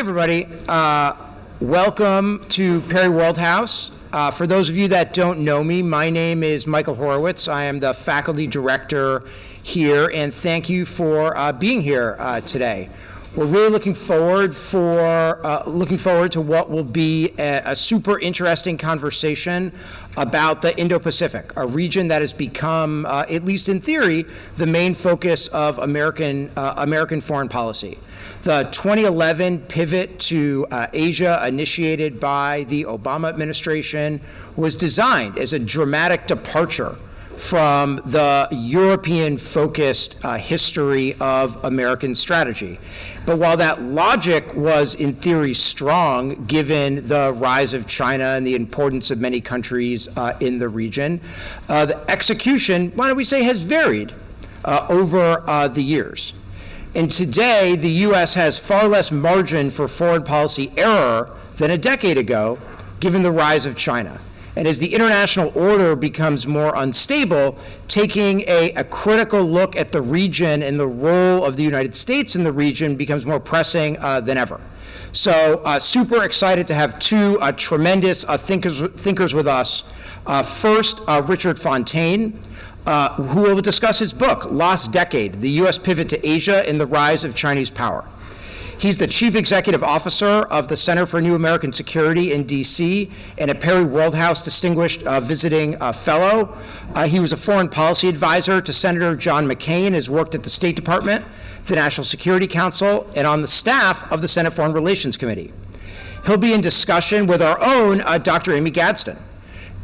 everybody. Welcome to Perry Worldhouse. For those of you that don't know me, my name is Michael Horowitz. I am the faculty director here, and thank you for being here today. We're really looking forward to what will be a super interesting conversation about the Indo-Pacific, a region that has become, at least in theory, the main focus of American foreign policy. The 2011 pivot to Asia, initiated by the Obama administration, was designed as a dramatic departure from the European-focused history of American strategy. But while that logic was in theory strong, given the rise of China and the importance of many countries in the region, the execution, why don't we say, has varied over the years. And today, the U.S. has far less margin for foreign policy error than a decade ago, given the rise of China. And as the international order becomes more unstable, taking a critical look at the region and the role of the United States in the region becomes more pressing than ever. So super excited to have two tremendous thinkers with us. First, Richard Fontaine, who will discuss his book, Lost Decade, The U.S. Pivot to Asia and the Rise of Chinese Power. He's the Chief Executive Officer of the Center for New American Security in D.C. and a Perry Worldhouse Distinguished Visiting Fellow. He was a foreign policy advisor to Senator John McCain, has worked at the State Department, the National Security Council, and on the staff of the Senate Foreign Relations Committee. He'll be in discussion with our own Dr. Amy Gadsden.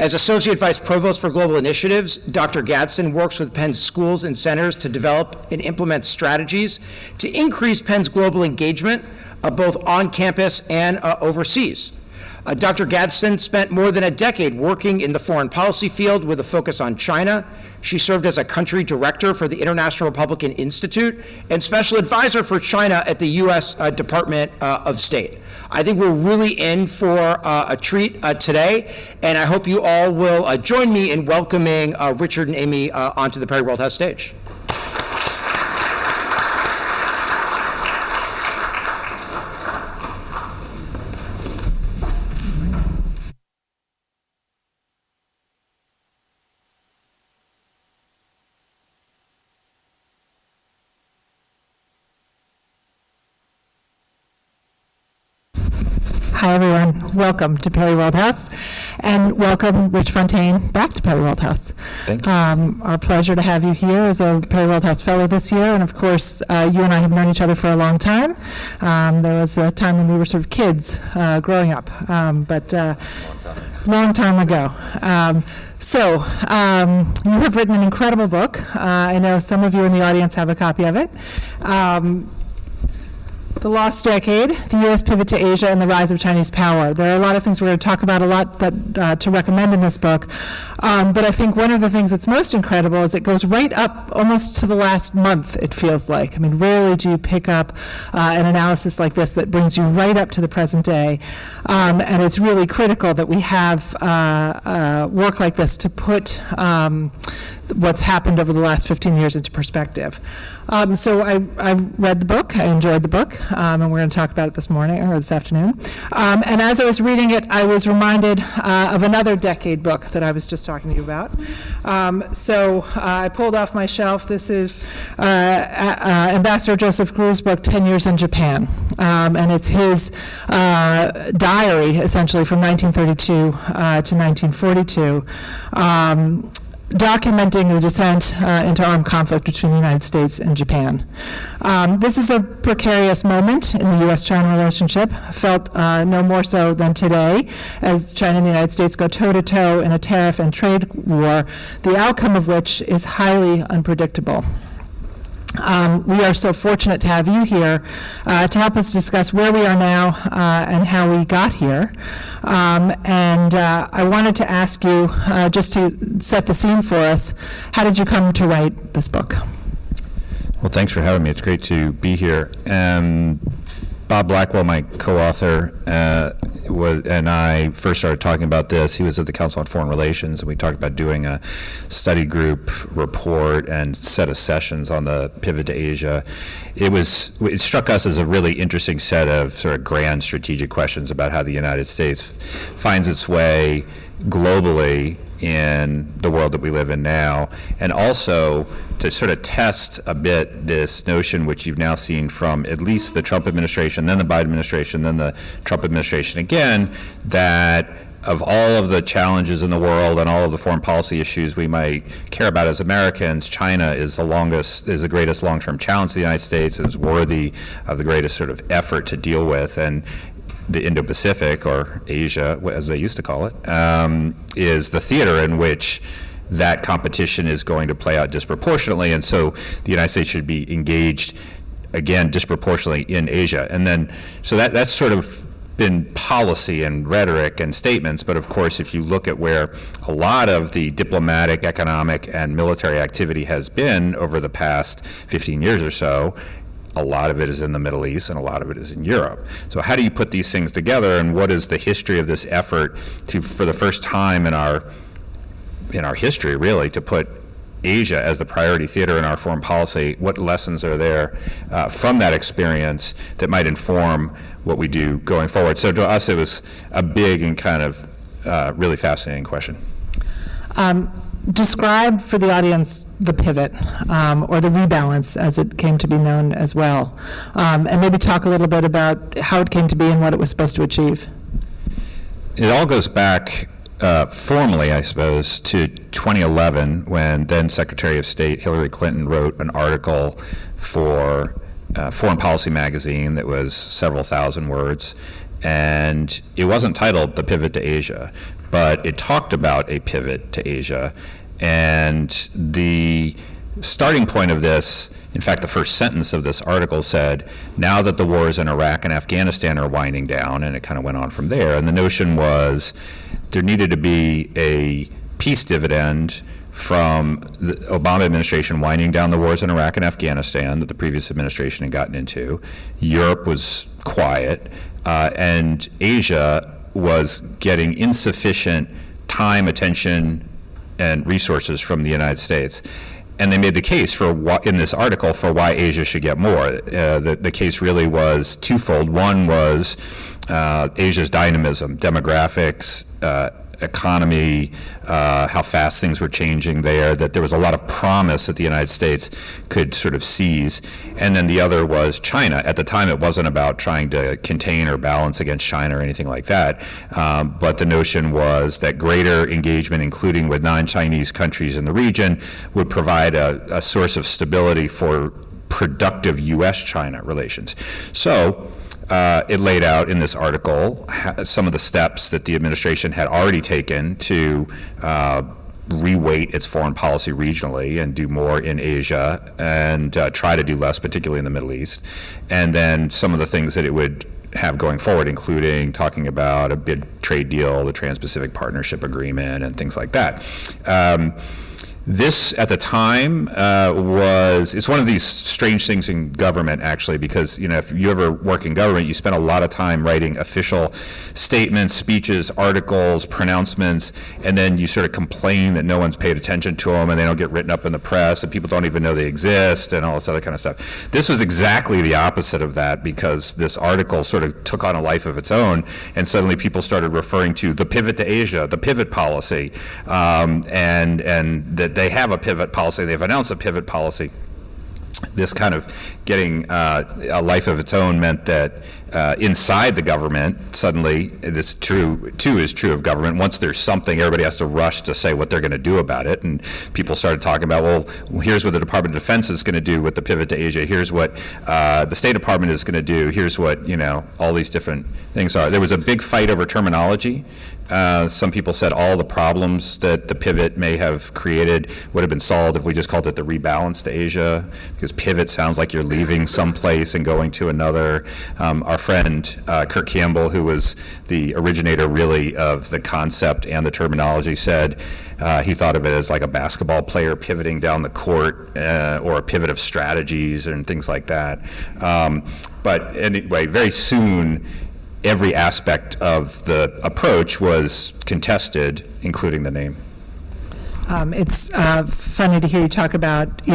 As Associate Vice Provost for Global Initiatives, Dr. Gadsden works with Penn's schools and centers to develop and implement strategies to increase Penn's global engagement, both on campus and overseas. Dr. Gadsden spent more than a decade working in the foreign policy field with a focus on China. She served as a country director for the International Republican Institute and special advisor for China at the U.S. Department of State. I think we're really in for a treat today, and I hope you all will join me in welcoming Richard and Amy onto the Perry Worldhouse stage. Hi, everyone. Welcome to Perry Worldhouse, and welcome, Rich Fontaine, back to Perry Worldhouse. Thank you. Our pleasure to have you here as a Perry Worldhouse Fellow this year, and of course, you and I have known each other for a long time. There was a time when we were sort of kids growing up, but long time ago. You have written an incredible book. I know some of you in the audience have a copy of it. The Lost Decade, the U.S. Pivot to Asia and the Rise of Chinese Power. There are a lot of things we're going to talk about, a lot that to recommend in this book. But I think one of the things that's most incredible is it goes right up almost to the last month, it feels like. I mean, rarely do you pick up an analysis like this that brings you right up to the present day. And it's really critical that we have work like this to put what's happened over the last 15 years into perspective. So I read the book, I enjoyed the book, and we're going to talk about it this morning, or this afternoon. And as I was reading it, I was reminded of another decade book that I was just talking to you about. I pulled off my shelf. This is Ambassador Joseph Gru's book, 10 Years in Japan. And it's his diary, essentially, from 1932 to 1942. Documenting the descent into armed conflict between the United States and Japan. This is a precarious moment in the U.S.-China relationship, felt no more so than today, as China and the United States go toe-to-toe in a tariff and trade war, the outcome of which is highly unpredictable. We are so fortunate to have you here to help us discuss where we are now and how we got here. I wanted to ask you, just to set the scene for us, how did you come to write this book? Well, thanks for having me. It's great to be here. Bob Blackwell, my co-author, and I first started talking about this, he was at the Council on Foreign Relations, and we talked about doing a study group report and set of sessions on the pivot to Asia. It struck us as a really interesting set of sort of grand strategic questions about how the United States finds its way globally in the world that we live in now, and also to sort of test a bit this notion, which you've now seen from at least the Trump administration, then the Biden administration, then the Trump administration again, that of all of the challenges in the world and all of the foreign policy issues we might care about as Americans, China is the greatest long-term challenge to the United States, and is worthy of the greatest sort of effort to deal with. And the Indo-Pacific, or Asia, as they used to call it, is the theater in which that competition is going to play out disproportionately, and so the United States should be engaged, again, disproportionately in Asia. And then, so that's sort of been policy and rhetoric and statements, but of course, if you look at where a lot of the diplomatic, economic, and military activity has been over the past 15 years or so, a lot of it is in the Middle East and a lot of it is in Europe. So how do you put these things together, and what is the history of this effort to, for the first time in our history, really, to put Asia as the priority theater in our foreign policy? What lessons are there from that experience that might inform what we do going forward? So to us, it was a big and kind of really fascinating question. Describe for the audience the pivot, or the rebalance, as it came to be known as well, and maybe talk a little bit about how it came to be and what it was supposed to achieve. It all goes back formally, I suppose, to 2011, when then Secretary of State Hillary Clinton wrote an article for Foreign Policy magazine that was several thousand words, and it wasn't titled The Pivot to Asia, but it talked about a pivot to Asia. And the starting point of this, in fact, the first sentence of this article said, now that the wars in Iraq and Afghanistan are winding down, and it kind of went on from there. And the notion was there needed to be a peace dividend from the Obama administration winding down the wars in Iraq and Afghanistan that the previous administration had gotten into. Europe was quiet, and Asia was getting insufficient time, attention, and resources from the United States. And they made the case for in this article for why Asia should get more. The case really was twofold. One was Asia's dynamism, demographics, economy, how fast things were changing there, that there was a lot of promise that the United States could sort of seize. And then the other was China. At the time, it wasn't about trying to contain or balance against China or anything like that, but the notion was that greater engagement, including with non-Chinese countries in the region, would provide a source of stability for productive U.S.-China relations. So it laid out in this article some of the steps that the administration had already taken to reweight its foreign policy regionally and do more in Asia, and try to do less, particularly in the Middle East. And then some of the things that it would have going forward, including talking about a big trade deal, the Trans-Pacific Partnership Agreement, and things like that. This, at the time, it's one of these strange things in government, actually, because, if you ever work in government, you spend a lot of time writing official statements, speeches, articles, pronouncements, and then you sort of complain that no one's paid attention to them, and they don't get written up in the press, and people don't even know they exist, and all this other kind of stuff. This was exactly the opposite of that, because this article sort of took on a life of its own, and suddenly people started referring to the pivot to Asia, the pivot policy, and that they have a pivot policy, they've announced a pivot policy. This kind of getting a life of its own meant that inside the government, suddenly, this too is true of government, once there's something, everybody has to rush to say what they're going to do about it. And people started talking about, well, here's what the Department of Defense is going to do with the pivot to Asia, here's what the State Department is going to do, here's what, all these different things are. There was a big fight over terminology. Some people said all the problems that the pivot may have created would have been solved if we just called it the rebalance to Asia, because pivot sounds like you're leaving some place and going to another. Our friend Kirk Campbell, who was the originator really of the concept and the terminology, said he thought of it as like a basketball player pivoting down the court, or a pivot of strategies and things like that. But anyway, very soon, every aspect of the approach was contested, including the name. It's funny to hear you talk about,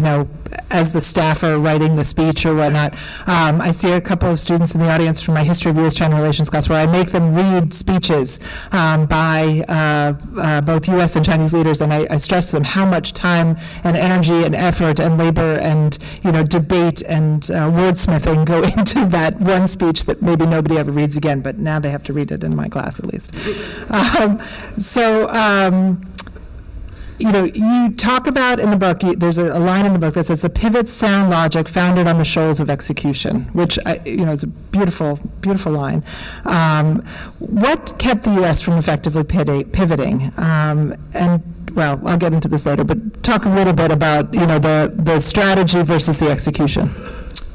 as the staffer writing the speech or whatnot. I see a couple of students in the audience from my history of U.S.-China relations class where I make them read speeches by both U.S. and Chinese leaders, and I stress to them how much time and energy and effort and labor and, debate and wordsmithing go into that one speech that maybe nobody ever reads again, but now they have to read it in my class at least. You talk about in the book, there's a line in the book that says, the pivot's sound logic founded on the shoals of execution, which, is a beautiful, beautiful line. What kept the U.S. from effectively pivoting? Well, I'll get into this later, but talk a little bit about, the strategy versus the execution.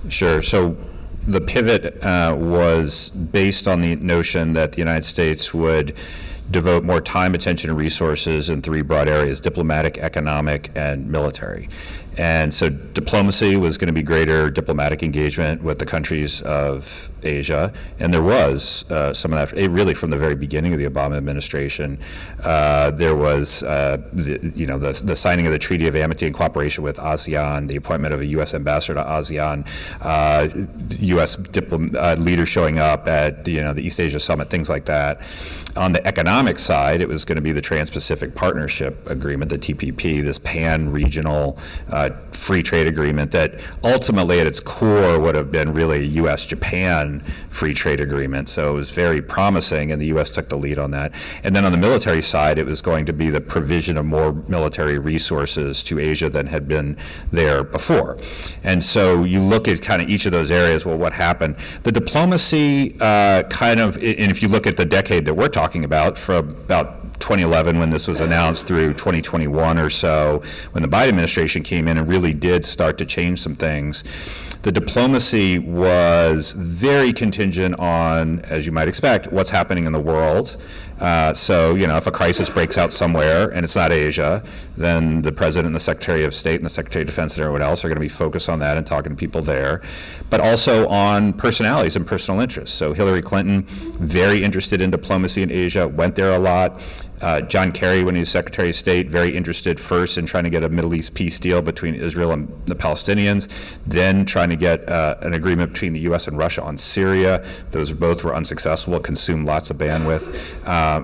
Sure. So the pivot was based on the notion that the United States would devote more time, attention, and resources in three broad areas: diplomatic, economic, and military. And so diplomacy was going to be greater diplomatic engagement with the countries of Asia, and there was some of that, really from the very beginning of the Obama administration. There was the signing of the Treaty of Amity and Cooperation with ASEAN, the appointment of a U.S. ambassador to ASEAN, U.S. leaders showing up at the East Asia Summit, things like that. On the economic side, it was going to be the Trans-Pacific Partnership Agreement, the TPP, this pan-regional free trade agreement that ultimately at its core would have been really a U.S.-Japan free trade agreement. So it was very promising, and the U.S. took the lead on that. And then on the military side, it was going to be the provision of more military resources to Asia than had been there before. And so you look at kind of each of those areas, well, what happened? The diplomacy and if you look at the decade that we're talking about, from about 2011 when this was announced through 2021 or so, when the Biden administration came in and really did start to change some things, the diplomacy was very contingent on, as you might expect, what's happening in the world. So, if a crisis breaks out somewhere and it's not Asia, then the President and the Secretary of State and the Secretary of Defense and everyone else are going to be focused on that and talking to people there, but also on personalities and personal interests. So Hillary Clinton, very interested in diplomacy in Asia, went there a lot. John Kerry, when he was Secretary of State, very interested first in trying to get a Middle East peace deal between Israel and the Palestinians, then trying to get an agreement between the U.S. and Russia on Syria. Those both were unsuccessful. It consumed lots of bandwidth.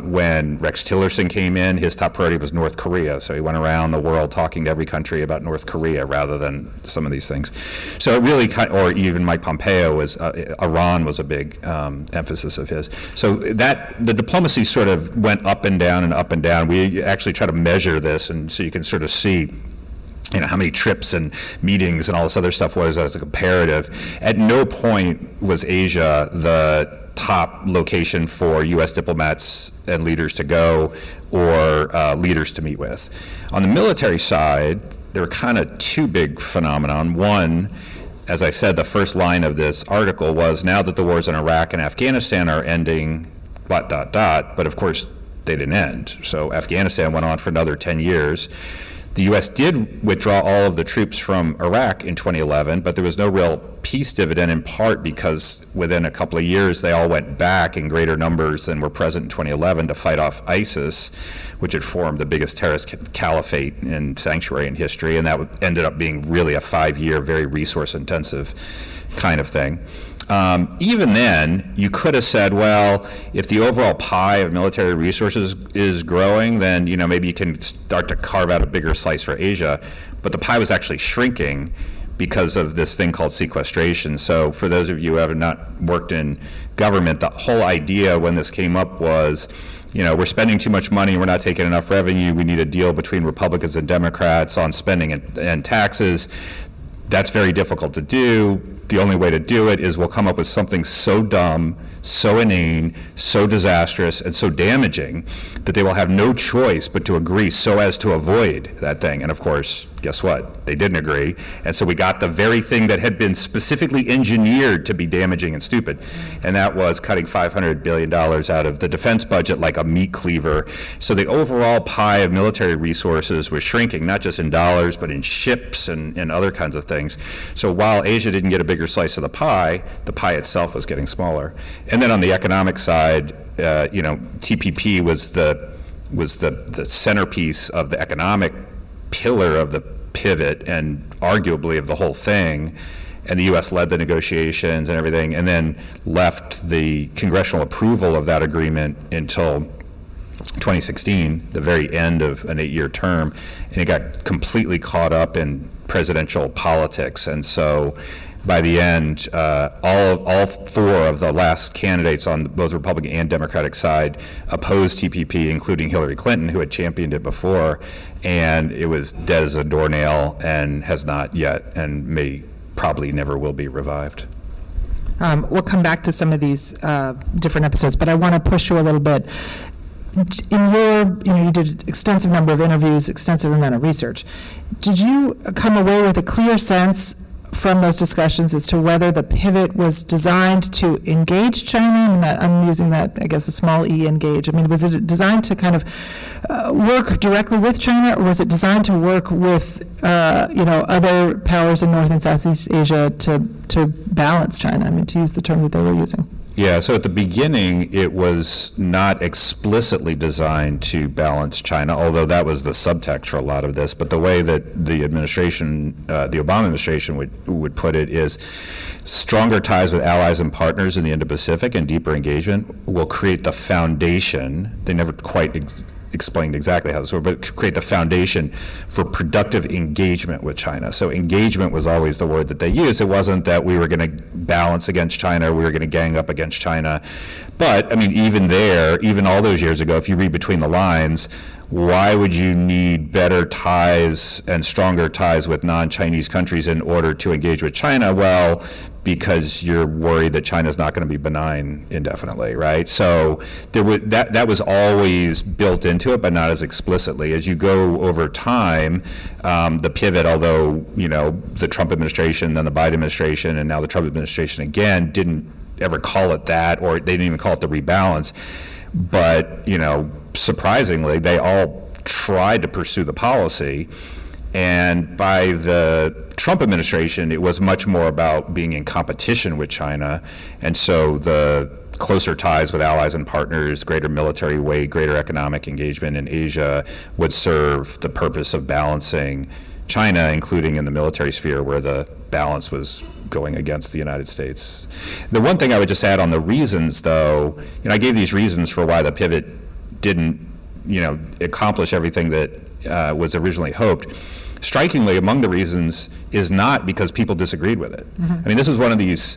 When Rex Tillerson came in, his top priority was North Korea, so he went around the world talking to every country about North Korea rather than some of these things. So it really, or even Mike Pompeo, Iran was a big emphasis of his. So the diplomacy sort of went up and down and up and down. We actually try to measure this, and so you can sort of see how many trips and meetings and all this other stuff was as a comparative. At no point was Asia the top location for U.S. diplomats and leaders to go or leaders to meet with. On the military side, there were kind of two big phenomenon. One, as I said, the first line of this article was, now that the wars in Iraq and Afghanistan are ending, ... but of course they didn't end. So Afghanistan went on for another 10 years. The U.S. did withdraw all of the troops from Iraq in 2011, but there was no real peace dividend, in part because within a couple of years they all went back in greater numbers than were present in 2011 to fight off ISIS, which had formed the biggest terrorist caliphate in sanctuary in history, and that ended up being really a 5-year, very resource-intensive kind of thing. Even then, you could have said, well, if the overall pie of military resources is growing, then maybe you can start to carve out a bigger slice for Asia. But the pie was actually shrinking because of this thing called sequestration. So for those of you who have not worked in government, the whole idea when this came up was, we're spending too much money, we're not taking enough revenue, we need a deal between Republicans and Democrats on spending and taxes. That's very difficult to do. The only way to do it is we'll come up with something so dumb, so inane, so disastrous, and so damaging that they will have no choice but to agree so as to avoid that thing. And of course, guess what? They didn't agree. And so we got the very thing that had been specifically engineered to be damaging and stupid. And that was cutting $500 billion out of the defense budget like a meat cleaver. So the overall pie of military resources was shrinking, not just in dollars, but in ships and other kinds of things. So while Asia didn't get a bigger slice of the pie itself was getting smaller. And then on the economic side, TPP was the centerpiece of the economic pillar of the pivot and arguably of the whole thing. And the U.S. led the negotiations and everything, and then left the congressional approval of that agreement until 2016, the very end of an 8-year term, and it got completely caught up in presidential politics. And so by the end, all 4 of the last candidates on both Republican and Democratic side opposed TPP, including Hillary Clinton, who had championed it before, and it was dead as a doornail and has not yet, and probably never will be revived. We'll come back to some of these different episodes, but I want to push you a little bit. In your, you did extensive number of interviews, extensive amount of research. Did you come away with a clear sense from those discussions as to whether the pivot was designed to engage China? I'm using that, I guess, a small e, engage. I mean, was it designed to kind of work directly with China, or was it designed to work with, other powers in North and Southeast Asia to balance China? I mean, to use the term that they were using. Yeah, so at the beginning, it was not explicitly designed to balance China, although that was the subtext for a lot of this. But the way that the administration, the Obama administration would put it is stronger ties with allies and partners in the Indo-Pacific and deeper engagement will create the foundation. They never quite explained exactly how this worked, but create the foundation for productive engagement with China. So engagement was always the word that they used. It wasn't that we were going to balance against China, or we were going to gang up against China. But, I mean, even all those years ago, if you read between the lines, why would you need better ties and stronger ties with non-Chinese countries in order to engage with China? Well, because you're worried that China's not going to be benign indefinitely, right? So that was always built into it, but not as explicitly. As you go over time, the pivot, although the Trump administration, then the Biden administration, and now the Trump administration again didn't ever call it that, or they didn't even call it the rebalance. But surprisingly, they all tried to pursue the policy. And by the Trump administration, it was much more about being in competition with China. And so the closer ties with allies and partners, greater military weight, greater economic engagement in Asia would serve the purpose of balancing China, including in the military sphere where the balance was going against the United States. The one thing I would just add on the reasons, though, I gave these reasons for why the pivot didn't, accomplish everything that was originally hoped. Strikingly, among the reasons is not because people disagreed with it. Mm-hmm. I mean, this is one of these,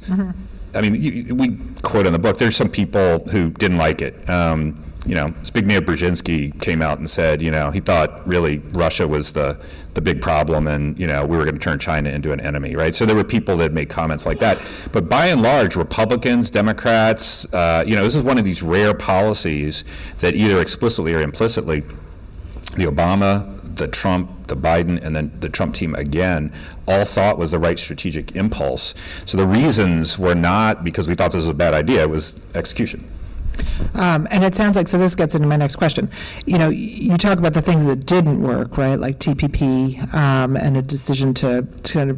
I mean, we quote in the book, there's some people who didn't like it. Zbigniew Brzezinski came out and said, he thought really Russia was the big problem, and, we were going to turn China into an enemy, right? So there were people that made comments like that. But by and large, Republicans, Democrats, this is one of these rare policies that either explicitly or implicitly, the Obama, the Trump, the Biden, and then the Trump team again, all thought was the right strategic impulse. So the reasons were not because we thought this was a bad idea, it was execution. And it sounds like, so this gets into my next question. You talk about the things that didn't work, right? Like TPP and a decision to kind of,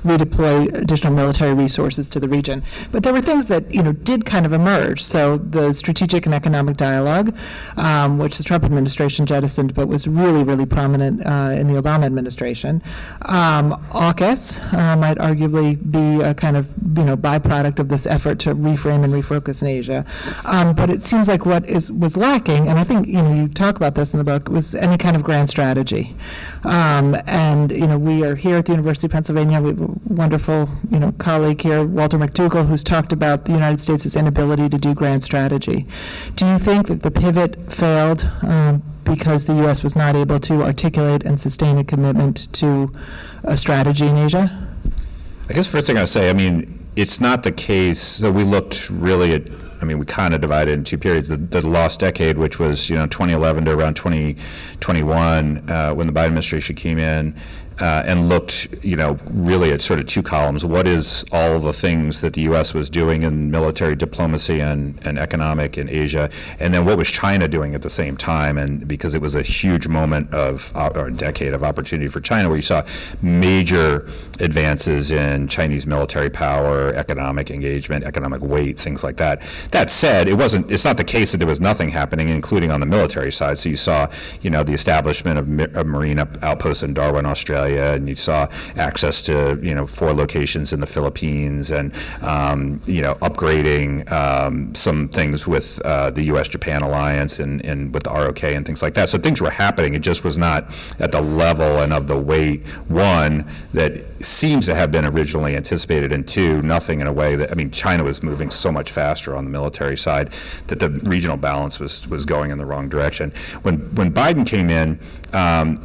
redeploy additional military resources to the region. But there were things that, did kind of emerge. So the strategic and economic dialogue, which the Trump administration jettisoned, but was really, really prominent in the Obama administration. AUKUS might arguably be a kind of, byproduct of this effort to reframe and refocus in Asia. But it seems like what was lacking, and I think you talk about this in the book, was any kind of grand strategy. And we are here at the University of Pennsylvania. We have a wonderful colleague here, Walter McDougall, who's talked about the United States' inability to do grand strategy. Do you think that the pivot failed because the U.S. was not able to articulate and sustain a commitment to a strategy in Asia? I guess first thing I would say, it's not the case. So we looked really at, we kind of divided in two periods. The lost decade, which was 2011 to around 2021, when the Biden administration came in, and looked, really at sort of two columns. What is all the things that the U.S. was doing in military diplomacy and economic in Asia, and then what was China doing at the same time? And because it was a huge moment or a decade of opportunity for China, where you saw major advances in Chinese military power, economic engagement, economic weight, things like that. That said, it's not the case that there was nothing happening, including on the military side. So you saw, the establishment of marine outposts in Darwin, Australia, and you saw access to, 4 locations in the Philippines, and, upgrading some things with the U.S.-Japan alliance and with the ROK and things like that. So things were happening. It just was not at the level and of the weight, one, that seems to have been originally anticipated, and two, nothing in a way that, China was moving so much faster on the military side that the regional balance was going in the wrong direction. When Biden came in,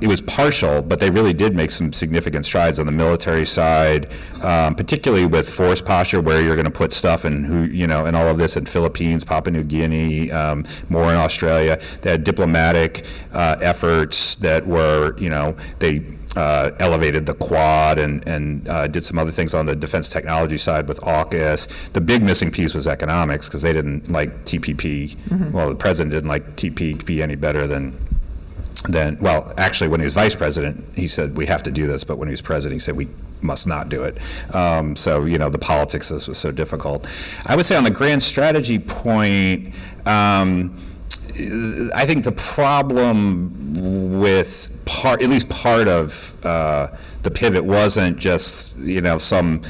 it was partial, but they really did make some significant strides on the military side, particularly with force posture, where you're going to put stuff and and all of this in Philippines, Papua New Guinea, more in Australia. They had diplomatic efforts that were, they elevated the Quad and did some other things on the defense technology side with AUKUS. The big missing piece was economics, because they didn't like TPP. Mm-hmm. Well, the president didn't like TPP any better than well, actually, when he was vice president, he said, we have to do this, but when he was president, he said, we must not do it. So, the politics of this was so difficult. I would say on the grand strategy point, I think the problem with at least part of the pivot wasn't just, some,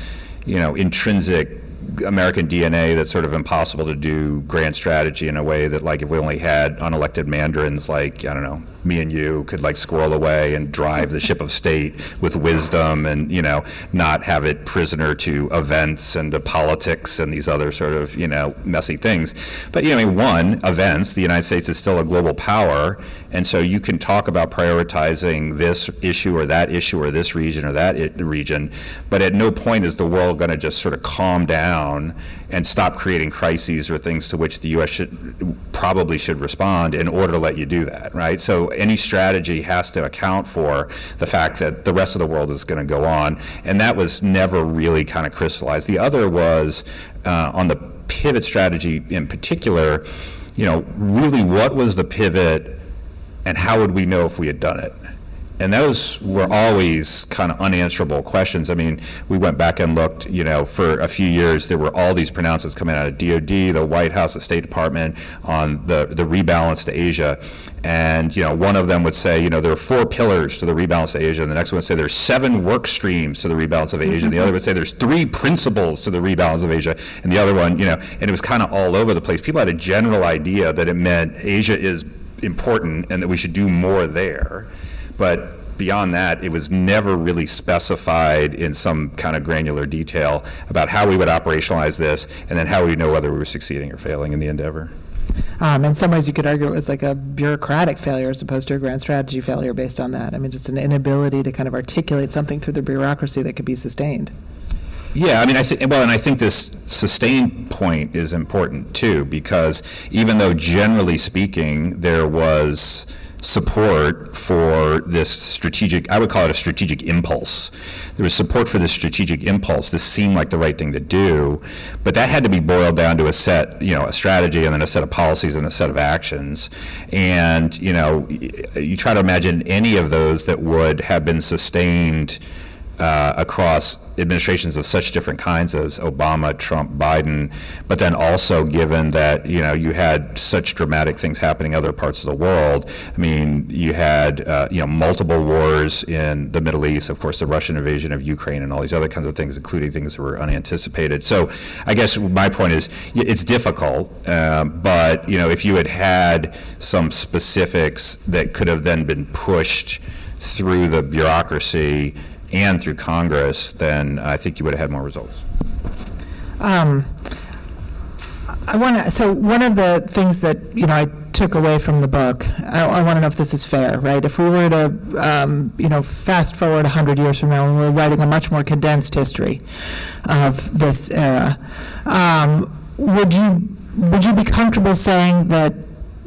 intrinsic American DNA that's sort of impossible to do grand strategy in a way that, like, if we only had unelected mandarins, like, I don't know, me and you could, like, squirrel away and drive the ship of state with wisdom and, not have it prisoner to events and to politics and these other sort of, messy things. But, events, the United States is still a global power, and so you can talk about prioritizing this issue or this region or that region, but at no point is the world going to just sort of calm down and stop creating crises or things to which the U.S. probably should respond in order to let you do that, right? So any strategy has to account for the fact that the rest of the world is going to go on, and that was never really kind of crystallized. The other was on the pivot strategy in particular, really what was the pivot and how would we know if we had done it? And those were always kind of unanswerable questions. We went back and looked, for a few years, there were all these pronouncements coming out of DOD, the White House, the State Department on the rebalance to Asia. And, one of them would say, there are 4 pillars to the rebalance to Asia. And the next one would say there's 7 work streams to the rebalance of Asia. And the other would say there's 3 principles to the rebalance of Asia. And the other one, and it was kind of all over the place. People had a general idea that it meant Asia is important and that we should do more there. But beyond that, it was never really specified in some kind of granular detail about how we would operationalize this, and then how we would know whether we were succeeding or failing in the endeavor. In some ways, you could argue it was like a bureaucratic failure as opposed to a grand strategy failure based on that. Just an inability to kind of articulate something through the bureaucracy that could be sustained. Yeah, I think this sustained point is important too, because even though generally speaking there was support for this strategic, I would call it a strategic impulse. There was support for this strategic impulse. This seemed like the right thing to do, but that had to be boiled down to a set, a strategy, and then a set of policies and a set of actions. And, you try to imagine any of those that would have been sustained across administrations of such different kinds as Obama, Trump, Biden, but then also given that, you had such dramatic things happening in other parts of the world. You had, multiple wars in the Middle East, of course, the Russian invasion of Ukraine and all these other kinds of things, including things that were unanticipated. So I guess my point is it's difficult, but, if you had some specifics that could have then been pushed through the bureaucracy and through Congress, then I think you would have had more results. So one of the things that, I took away from the book, I want to know if this is fair, right? If we were to, fast forward 100 years from now, and we're writing a much more condensed history of this era, would you be comfortable saying that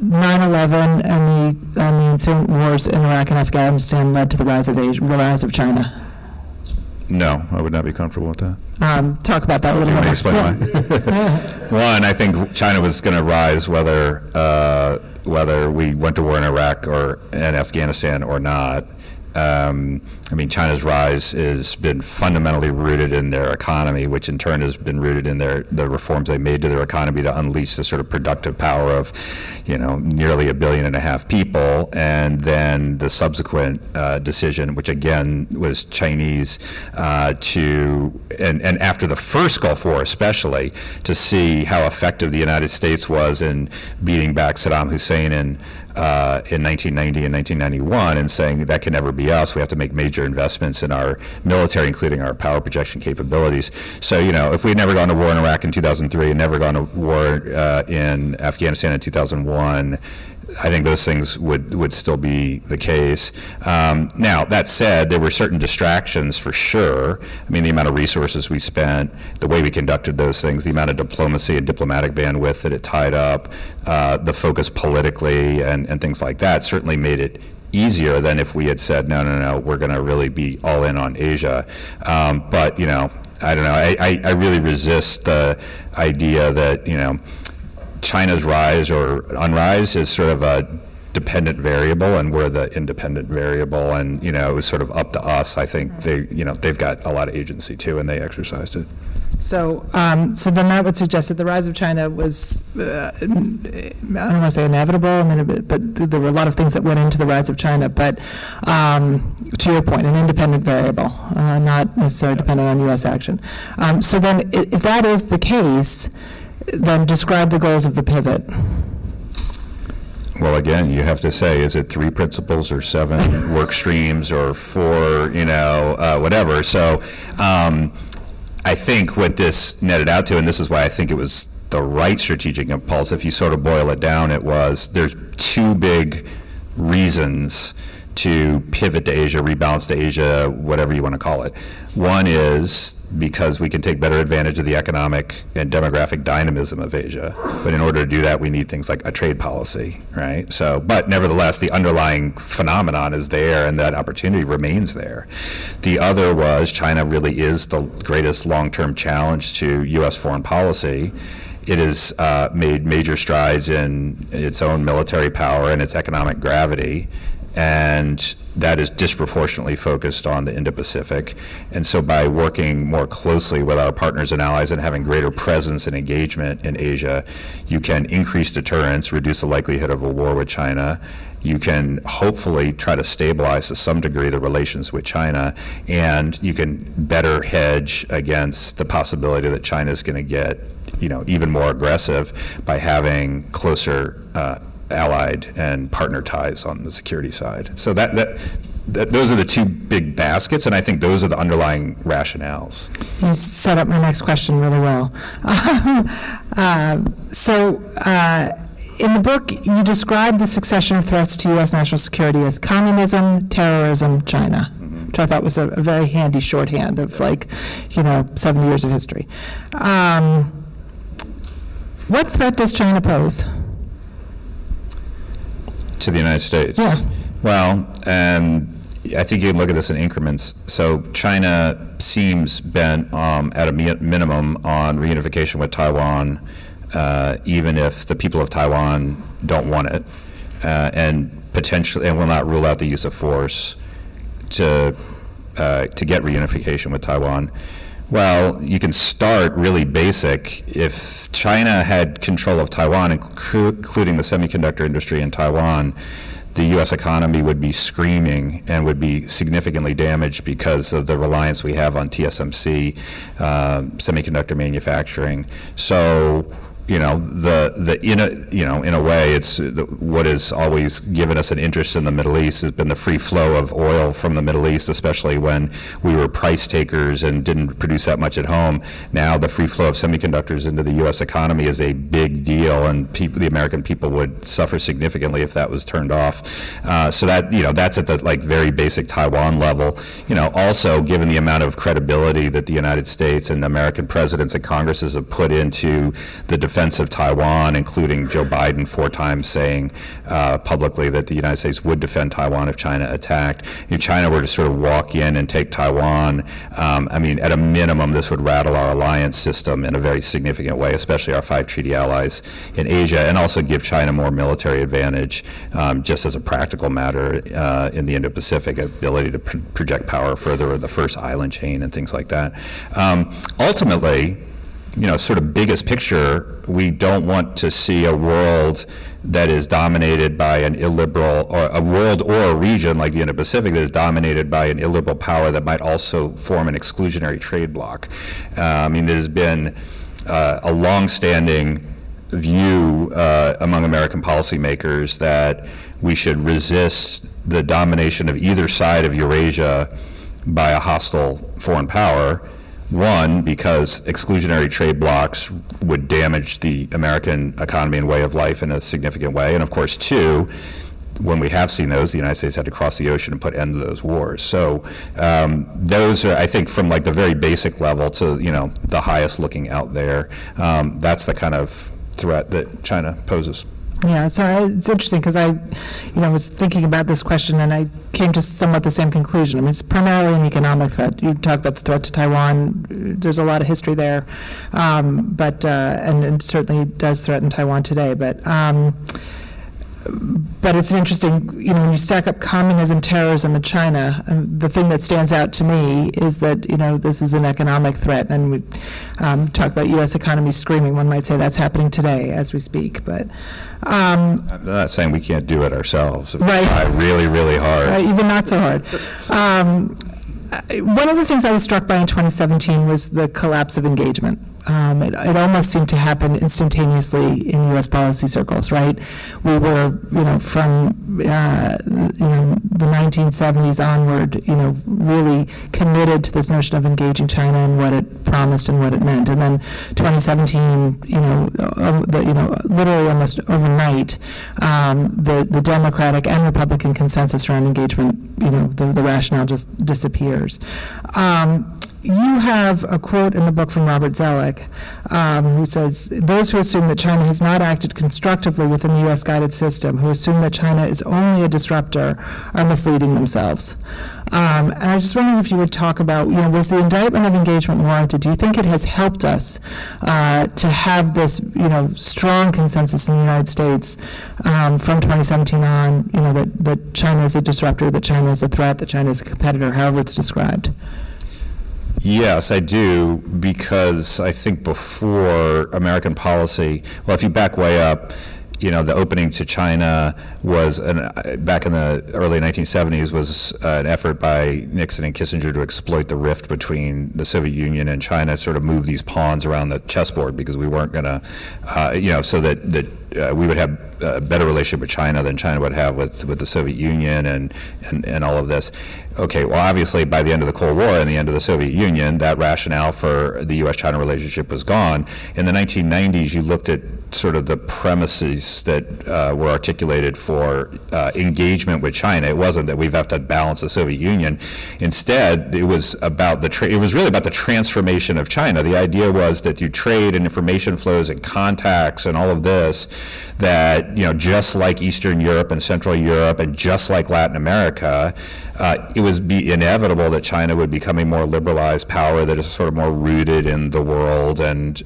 9/11 and the ensuing wars in Iraq and Afghanistan led to the rise of China? No, I would not be comfortable with that. Talk about that a little Do you bit. want me to explain why? One, I think China was going to rise whether we went to war in Iraq or in Afghanistan or not. I mean, China's rise has been fundamentally rooted in their economy, which in turn has been rooted in the reforms they made to their economy to unleash the sort of productive power of, nearly 1.5 billion people, and then the subsequent decision, which again was Chinese, and after the first Gulf War especially, to see how effective the United States was in beating back Saddam Hussein in 1990 and 1991, and saying that can never be us. We have to make major investments in our military, including our power projection capabilities. So, if we had never gone to war in Iraq in 2003 and never gone to war in Afghanistan in 2001, I think those things would still be the case. Now, that said, there were certain distractions for sure. I mean, the amount of resources we spent, the way we conducted those things, the amount of diplomacy and diplomatic bandwidth that it tied up, the focus politically and things like that certainly made it easier than if we had said, no, we're going to really be all in on Asia. But, I don't know. I really resist the idea that, China's rise or unrise is sort of a dependent variable, and we're the independent variable, and it was sort of up to us. I think they've got a lot of agency too, and they exercised it. So, so then that would suggest that the rise of China was, I don't want to say inevitable, but there were a lot of things that went into the rise of China. But to your point, an independent variable, not necessarily dependent on U.S. action. So then, if that is the case, then describe the goals of the pivot. Well, again, you have to say, is it 3 principles or 7 work streams or 4, whatever. So I think what this netted out to, and this is why I think it was the right strategic impulse, if you sort of boil it down, there's 2 big reasons to pivot to Asia, rebalance to Asia, whatever you want to call it. One is because we can take better advantage of the economic and demographic dynamism of Asia. But in order to do that, we need things like a trade policy, right? So, but nevertheless, the underlying phenomenon is there, and that opportunity remains there. The other was China really is the greatest long-term challenge to U.S. foreign policy. It has made major strides in its own military power and its economic gravity, and that is disproportionately focused on the Indo-Pacific. And so by working more closely with our partners and allies and having greater presence and engagement in Asia, you can increase deterrence, reduce the likelihood of a war with China. You can hopefully try to stabilize to some degree the relations with China, and you can better hedge against the possibility that China is going to get even more aggressive by having closer allied and partner ties on the security side. So that those are the 2 big baskets, and I think those are the underlying rationales. You set up my next question really well. In the book, you describe the succession of threats to U.S. national security as communism, terrorism, China, which I thought was a very handy shorthand of 70 years of history. What threat does China pose? To the United States? Yeah. Well, I think you can look at this in increments. So China seems bent at a minimum on reunification with Taiwan, even if the people of Taiwan don't want it, and will not rule out the use of force to get reunification with Taiwan. Well, you can start really basic. If China had control of Taiwan, including the semiconductor industry in Taiwan, the U.S. economy would be screaming and would be significantly damaged because of the reliance we have on TSMC, semiconductor manufacturing. So, in a way, it's what has always given us an interest in the Middle East has been the free flow of oil from the Middle East, especially when we were price takers and didn't produce that much at home. Now the free flow of semiconductors into the U.S. economy is a big deal, and the American people would suffer significantly if that was turned off. So that that's at the very basic Taiwan level. Also given the amount of credibility that the United States and American presidents and Congresses have put into the defense defense of Taiwan, including Joe Biden 4 times saying publicly that the United States would defend Taiwan if China attacked. If China were to sort of walk in and take Taiwan, I mean, at a minimum, this would rattle our alliance system in a very significant way, especially our 5 treaty allies in Asia, and also give China more military advantage, just as a practical matter in the Indo-Pacific, ability to project power further, or the first island chain and things like that. Ultimately, sort of biggest picture, we don't want to see a world that is dominated by an illiberal, or a world or a region like the Indo-Pacific that is dominated by an illiberal power that might also form an exclusionary trade bloc. I mean, there's been a long-standing view among American policymakers that we should resist the domination of either side of Eurasia by a hostile foreign power. One, because exclusionary trade blocs would damage the American economy and way of life in a significant way. And of course, 2, when we have seen those, the United States had to cross the ocean and put end to those wars. So those are, I think, from like the very basic level to, the highest looking out there, that's the kind of threat that China poses. Yeah, so it's interesting because I was thinking about this question and I came to somewhat the same conclusion. I mean, it's primarily an economic threat. You talked about the threat to Taiwan. There's a lot of history there, but and it certainly does threaten Taiwan today. But it's interesting, when you stack up communism, terrorism, and China, the thing that stands out to me is that, this is an economic threat. And we talk about U.S. economy screaming. One might say that's happening today as we speak. But I'm not saying we can't do it ourselves. If right. We try really, really hard. Right, even not so hard. One of the things I was struck by in 2017 was the collapse of engagement. It almost seemed to happen instantaneously in U.S. policy circles, right? We were, from, the 1970s onward, really committed to this notion of engaging China and what it promised and what it meant. And then 2017, literally almost overnight, the Democratic and Republican consensus around engagement, the rationale just disappears. You have a quote in the book from Robert Zellick, who says, "Those who assume that China has not acted constructively within the U.S.-guided system, who assume that China is only a disruptor, are misleading themselves." And I just wondered if you would talk about, was the indictment of engagement warranted? Do you think it has helped us to have this, strong consensus in the United States from 2017 on, that China is a disruptor, that China is a threat, that China is a competitor, however it's described? Yes, I do, because I think before American policy, well, if you back way up, the opening to China was, back in the early 1970s, was an effort by Nixon and Kissinger to exploit the rift between the Soviet Union and China, sort of move these pawns around the chessboard, because we weren't going to, so that we would have a better relationship with China than China would have with the Soviet Union and all of this. Okay, well, obviously, by the end of the Cold War and the end of the Soviet Union, that rationale for the U.S.-China relationship was gone. In the 1990s, you looked at sort of the premises that were articulated for engagement with China. It wasn't that we have to balance the Soviet Union. Instead, it was about it was really about the transformation of China. The idea was that you trade and information flows and contacts and all of this, that, just like Eastern Europe and Central Europe and just like Latin America, it would be inevitable that China would become a more liberalized power that is sort of more rooted in the world and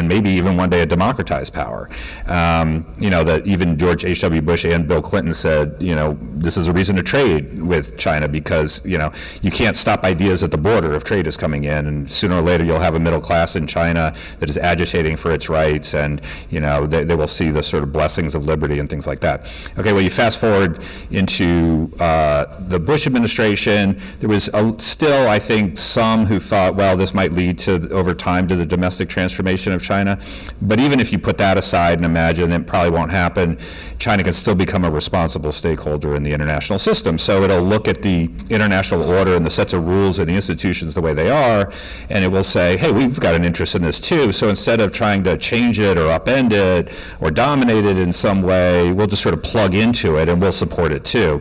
maybe even one day a democratized power. That even George H.W. Bush and Bill Clinton said, this is a reason to trade with China, because, you can't stop ideas at the border if trade is coming in, and sooner or later you'll have a middle class in China that is agitating for its rights, and, they will see the sort of blessings of liberty and things like that. Okay, well, you fast forward into the Bush administration. There was still, I think, some who thought, well, this might lead to, over time, to the domestic transformation of China. But even if you put that aside and imagine it probably won't happen, China can still become a responsible stakeholder in the international system. So it'll look at the international order and the sets of rules and the institutions the way they are, and it will say, hey, we've got an interest in this too. So instead of trying to change it or upend it or dominate it in some way, we'll just sort of plug into it and we'll support it too.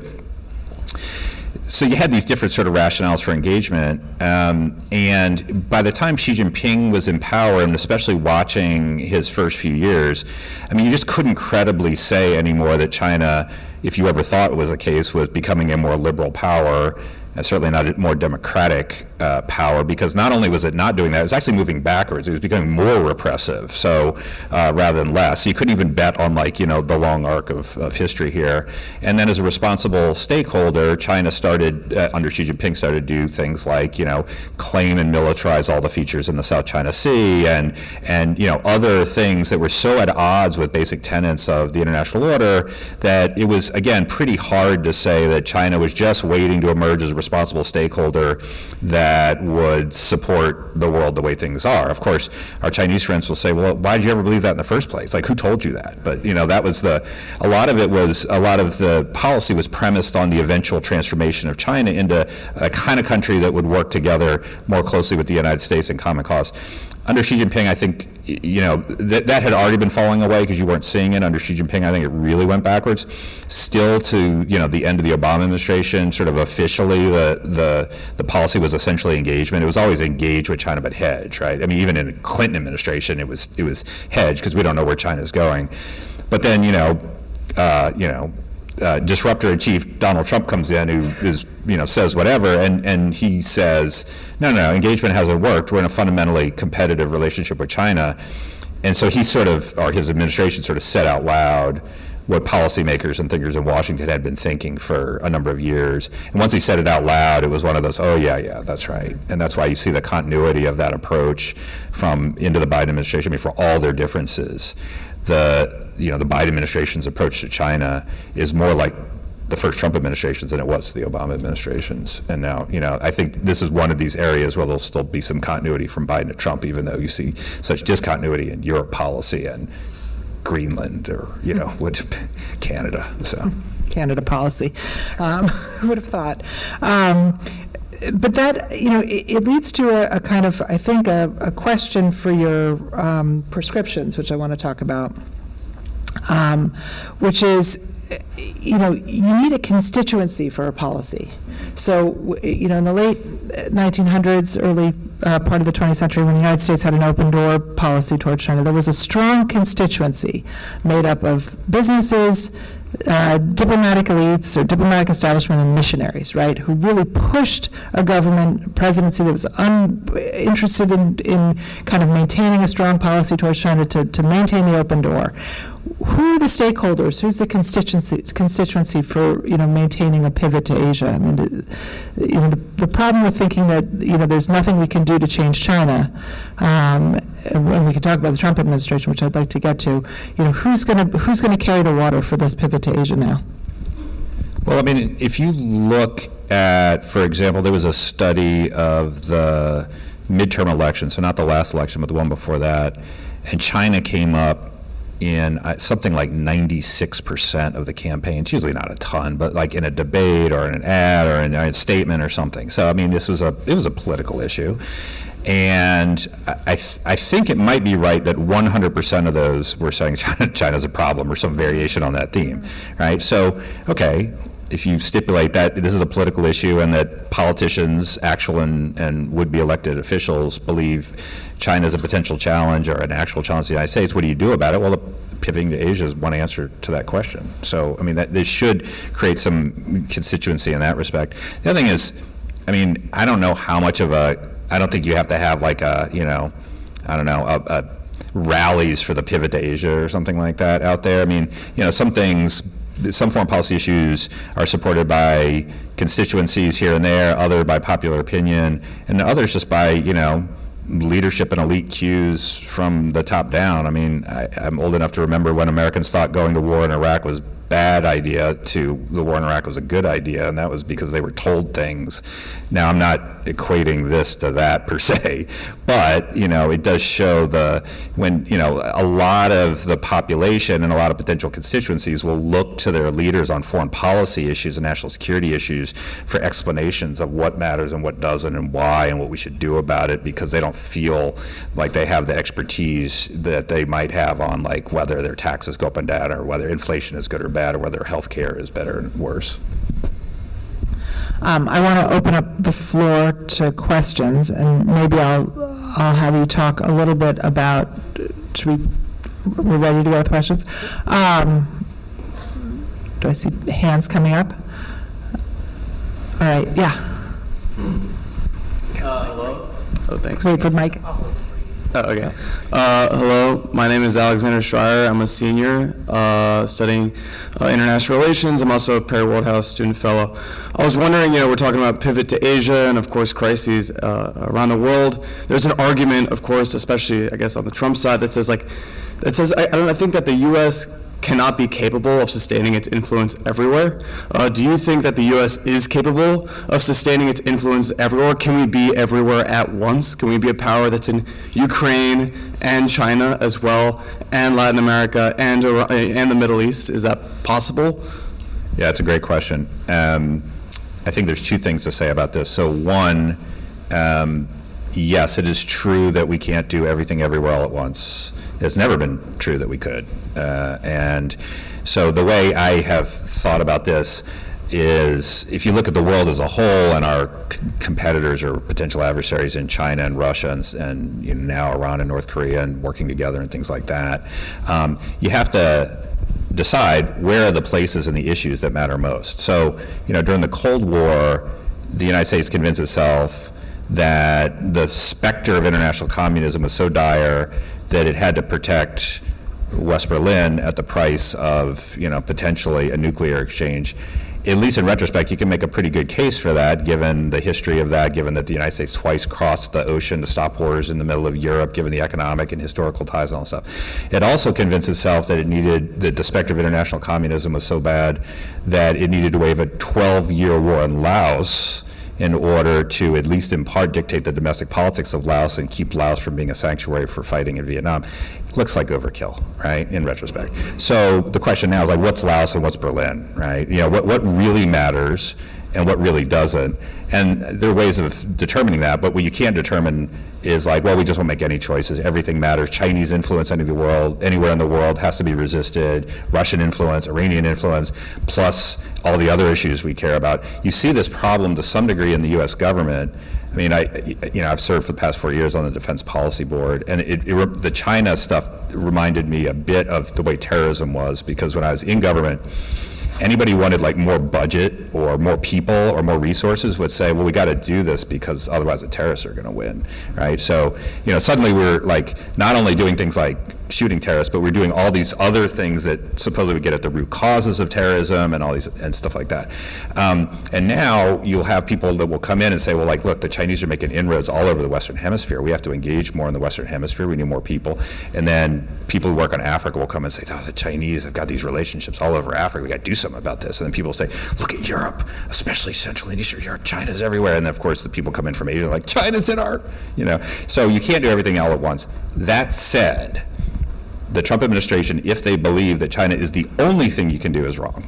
so you had these different sort of rationales for engagement, and by the time Xi Jinping was in power, and especially watching his first few years, I mean, you just couldn't credibly say anymore that China, if you ever thought it was the case, was becoming a more liberal power, and certainly not a more democratic power, because not only was it not doing that, it was actually moving backwards. It was becoming more repressive, so rather than less. So you couldn't even bet on, like, you know, the long arc of history here. And then as a responsible stakeholder, China started, under Xi Jinping, started to do things like, you know, claim and militarize all the features in the South China Sea, and you know, other things that were so at odds with basic tenets of the international order that it was, again, pretty hard to say that China was just waiting to emerge as a responsible stakeholder that would support the world the way things are. Of course, our Chinese friends will say, well, why did you ever believe that in the first place? Like, who told you that? But, you know, that was a lot of the policy was premised on the eventual transformation of China into a kind of country that would work together more closely with the United States in common cause. Under Xi Jinping, I think, you know, that had already been falling away because you weren't seeing it. Under Xi Jinping, I think it really went backwards. Still to, you know, the end of the Obama administration, sort of officially, the policy was essentially engagement. It was always engage with China, but hedge, right? I mean, even in the Clinton administration, it was hedge because we don't know where China's going. But then, disruptor in chief Donald Trump comes in, who is, you know, says whatever, and he says, no, engagement hasn't worked. We're in a fundamentally competitive relationship with China. And so he sort of, or his administration sort of said out loud what policymakers and thinkers in Washington had been thinking for a number of years. And once he said it out loud, it was one of those, oh yeah, that's right. And that's why you see the continuity of that approach from into the Biden administration. I mean, for all their differences, the Biden administration's approach to China is more like the first Trump administrations than it was the Obama administrations. And now, you know, I think this is one of these areas where there'll still be some continuity from Biden to Trump, even though you see such discontinuity in Europe policy and Greenland, or, you know, Canada. So Canada policy. Who would have thought? But that, you know, it leads to a kind of, I think, a question for your prescriptions, which I want to talk about, which is, you know, you need a constituency for a policy. So, you know, in the late 1900s, early part of the 20th century, when the United States had an open door policy toward China, there was a strong constituency made up of businesses, diplomatic elites or diplomatic establishment, and missionaries, right, who really pushed a government presidency that was interested in kind of maintaining a strong policy towards China to maintain the open door. Who are the stakeholders? Who's the constituency for, you know, maintaining a pivot to Asia? I mean, you know, the problem with thinking that, you know, there's nothing we can do to change China, and we can talk about the Trump administration, which I'd like to get to. You know, who's going to carry the water for this pivot to Asia now? Well, I mean, if you look at, for example, there was a study of the midterm election, so not the last election, but the one before that, and China came up in something like 96% of the campaign. It's usually not a ton, but like in a debate or in an ad or in a statement or something. So I mean, it was a political issue, and I think it might be right that 100% of those were saying China's a problem or some variation on that theme, right? So okay, if you stipulate that this is a political issue and that politicians, actual and would-be elected officials, believe China is a potential challenge or an actual challenge to the United States, what do you do about it? Well, pivoting to Asia is one answer to that question. So, I mean, this should create some constituency in that respect. The other thing is, I mean, I don't know how much of I don't think you have to have like a rallies for the pivot to Asia or something like that out there. I mean, you know, some foreign policy issues are supported by constituencies here and there, other by popular opinion, and the others just by, you know, leadership and elite cues from the top down. I mean, I'm old enough to remember when Americans thought going to war in Iraq was a bad idea to the war in Iraq was a good idea, and that was because they were told things. Now, I'm not equating this to that per se, but, you know, it does show when, you know, a lot of the population and a lot of potential constituencies will look to their leaders on foreign policy issues and national security issues for explanations of what matters and what doesn't and why and what we should do about it, because they don't feel like they have the expertise that they might have on, like, whether their taxes go up and down or whether inflation is good or bad or whether health care is better and worse. I want to open up the floor to questions, and maybe I'll have you talk a little bit about, we're ready to go with questions? Do I see hands coming up? All right, yeah. Hello. Oh, thanks. Wait for the mic. Oh, okay. Hello, my name is Alexander Schreier. I'm a senior studying international relations. I'm also a Perry Woldhouse student fellow. I was wondering, we're talking about pivot to Asia and, of course, crises around the world. There's an argument, of course, especially, I guess, on the Trump side that says, I think that the U.S. cannot be capable of sustaining its influence everywhere. Do you think that the U.S. is capable of sustaining its influence everywhere? Can we be everywhere at once? Can we be a power that's in Ukraine and China as well, and Latin America and the Middle East? Is that possible? Yeah, it's a great question. I think there's two things to say about this. So one, yes, it is true that we can't do everything everywhere all at once. It's never been true that we could. And so the way I have thought about this is, if you look at the world as a whole and our competitors or potential adversaries in China and Russia and now Iran and North Korea and working together and things like that, you have to decide where are the places and the issues that matter most. So, during the Cold War, the United States convinced itself that the specter of international communism was so dire that it had to protect West Berlin at the price of, potentially a nuclear exchange. At least in retrospect, you can make a pretty good case for that, given the history of that, given that the United States twice crossed the ocean to stop wars in the middle of Europe, given the economic and historical ties and all that stuff. It also convinced itself that the specter of international communism was so bad that it needed to wage a 12-year war in Laos in order to, at least in part, dictate the domestic politics of Laos and keep Laos from being a sanctuary for fighting in Vietnam. It looks like overkill, right, in retrospect. So the question now is, what's Laos and what's Berlin, right? What really matters and what really doesn't. And there are ways of determining that, but what you can't determine is we just won't make any choices. Everything matters. Chinese influence anywhere in the world has to be resisted. Russian influence, Iranian influence, plus all the other issues we care about. You see this problem to some degree in the U.S. government. I mean, I've served for the past 4 years on the Defense Policy Board, and the China stuff reminded me a bit of the way terrorism was, because when I was in government, anybody who wanted more budget or more people or more resources would say, well, we got to do this because otherwise the terrorists are going to win, right? So, suddenly we're not only doing things like shooting terrorists, but we're doing all these other things that supposedly would get at the root causes of terrorism and all these and stuff like that. And now you'll have people that will come in and say, well, look, the Chinese are making inroads all over the Western Hemisphere. We have to engage more in the Western Hemisphere. We need more people. And then people who work on Africa will come and say, oh, the Chinese have got these relationships all over Africa. We got to do something about this. And then people say, look at Europe, especially Central and Eastern Europe. China's everywhere. And then, of course, the people come in from Asia China's in our, So you can't do everything all at once. That said, the Trump administration, if they believe that China is the only thing you can do is wrong,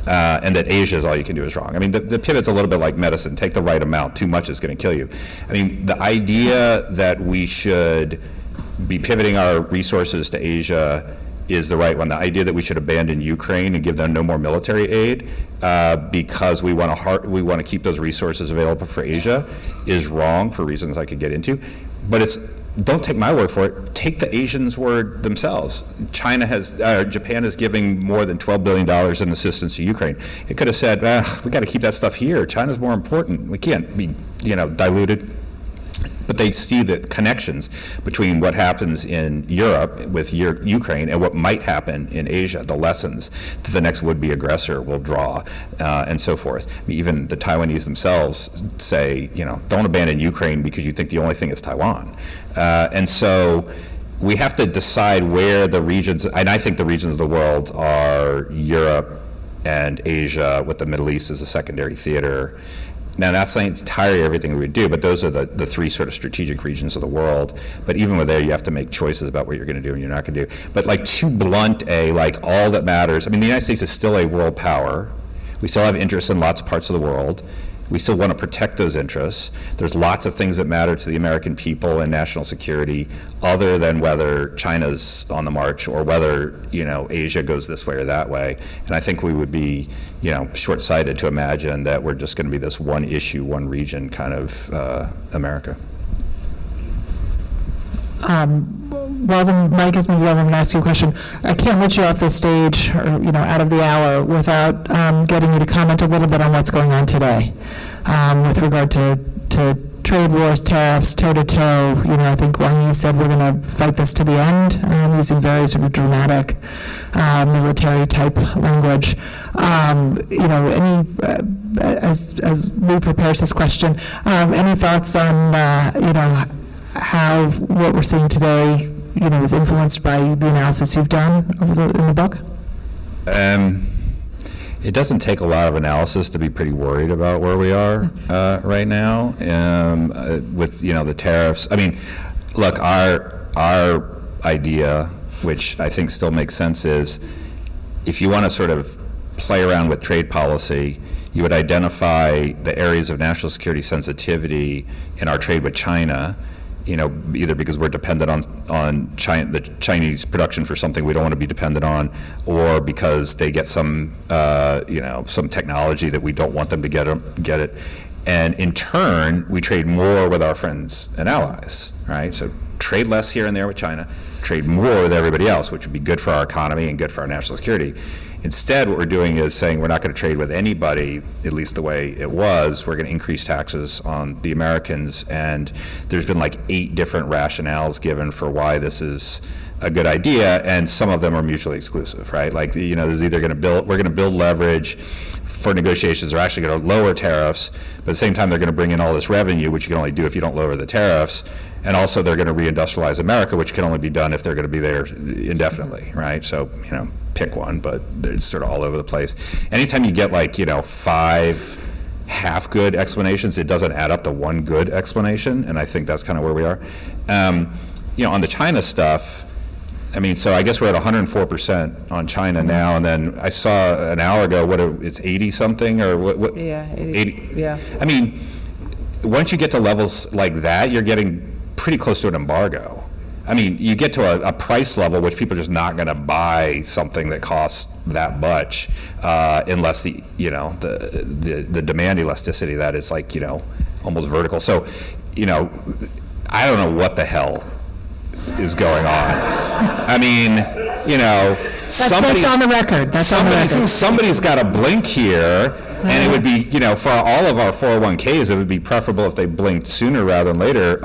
and that Asia is all you can do is wrong. I mean, the pivot's a little bit like medicine. Take the right amount. Too much is going to kill you. I mean, the idea that we should be pivoting our resources to Asia is the right one. The idea that we should abandon Ukraine and give them no more military aid because we want to keep those resources available for Asia is wrong for reasons I could get into. But don't take my word for it. Take the Asians' word themselves. Japan is giving more than $12 billion in assistance to Ukraine. It could have said, we got to keep that stuff here. China's more important. We can't be, diluted. But they see the connections between what happens in Europe with Ukraine and what might happen in Asia, the lessons that the next would-be aggressor will draw, and so forth. I mean, even the Taiwanese themselves say, don't abandon Ukraine because you think the only thing is Taiwan. And so we have to decide where the regions, and I think the regions of the world are Europe and Asia, with the Middle East as a secondary theater. Now, that's not entirely everything we would do, but those are the three sort of strategic regions of the world. But even with there, you have to make choices about what you're going to do and you're not going to do. But too blunt all that matters. I mean, the United States is still a world power. We still have interests in lots of parts of the world. We still want to protect those interests. There's lots of things that matter to the American people and national security other than whether China's on the march or whether, Asia goes this way or that way. And I think we would be, short-sighted to imagine that we're just going to be this one issue, one region kind of America. While the mic is moving on, I'm going to ask you a question. I can't let you off the stage, or out of the hour, without getting you to comment a little bit on what's going on today, with regard to trade wars, tariffs, toe-to-toe. I think Wang Yi said we're going to fight this to the end, using very sort of dramatic military-type language. As Lou prepares this question, any thoughts on how what we're seeing today, is influenced by the analysis you've done in the book? It doesn't take a lot of analysis to be pretty worried about where we are right now with the tariffs. I mean, look, our idea, which I think still makes sense, is if you want to sort of play around with trade policy, you would identify the areas of national security sensitivity in our trade with China. Either because we're dependent on China, the Chinese production for something we don't want to be dependent on, or because they get some technology that we don't want them to get it. And in turn, we trade more with our friends and allies, right? So trade less here and there with China, trade more with everybody else, which would be good for our economy and good for our national security. Instead, what we're doing is saying we're not going to trade with anybody, at least the way it was. We're going to increase taxes on the Americans, and there's been like 8 different rationales given for why this is a good idea, and some of them are mutually exclusive, right? Like, there's either we're going to build leverage for negotiations, or actually going to lower tariffs, but at the same time they're going to bring in all this revenue, which you can only do if you don't lower the tariffs. And also they're going to reindustrialize America, which can only be done if they're going to be there indefinitely, right? So, pick one, but it's sort of all over the place. Anytime you get 5 half-good explanations, it doesn't add up to one good explanation, and I think that's kind of where we are. On the China stuff, so I guess we're at 104% on China now, and then I saw an hour ago, it's 80-something, or what? Yeah, 80. Yeah. Once you get to levels like that, you're getting pretty close to an embargo. You get to a price level which people are just not going to buy something that costs that much unless the demand elasticity of that is almost vertical. So, I don't know what the hell is going on. That's on the record. Somebody's got to blink here, and it would be, for all of our 401ks, it would be preferable if they blinked sooner rather than later.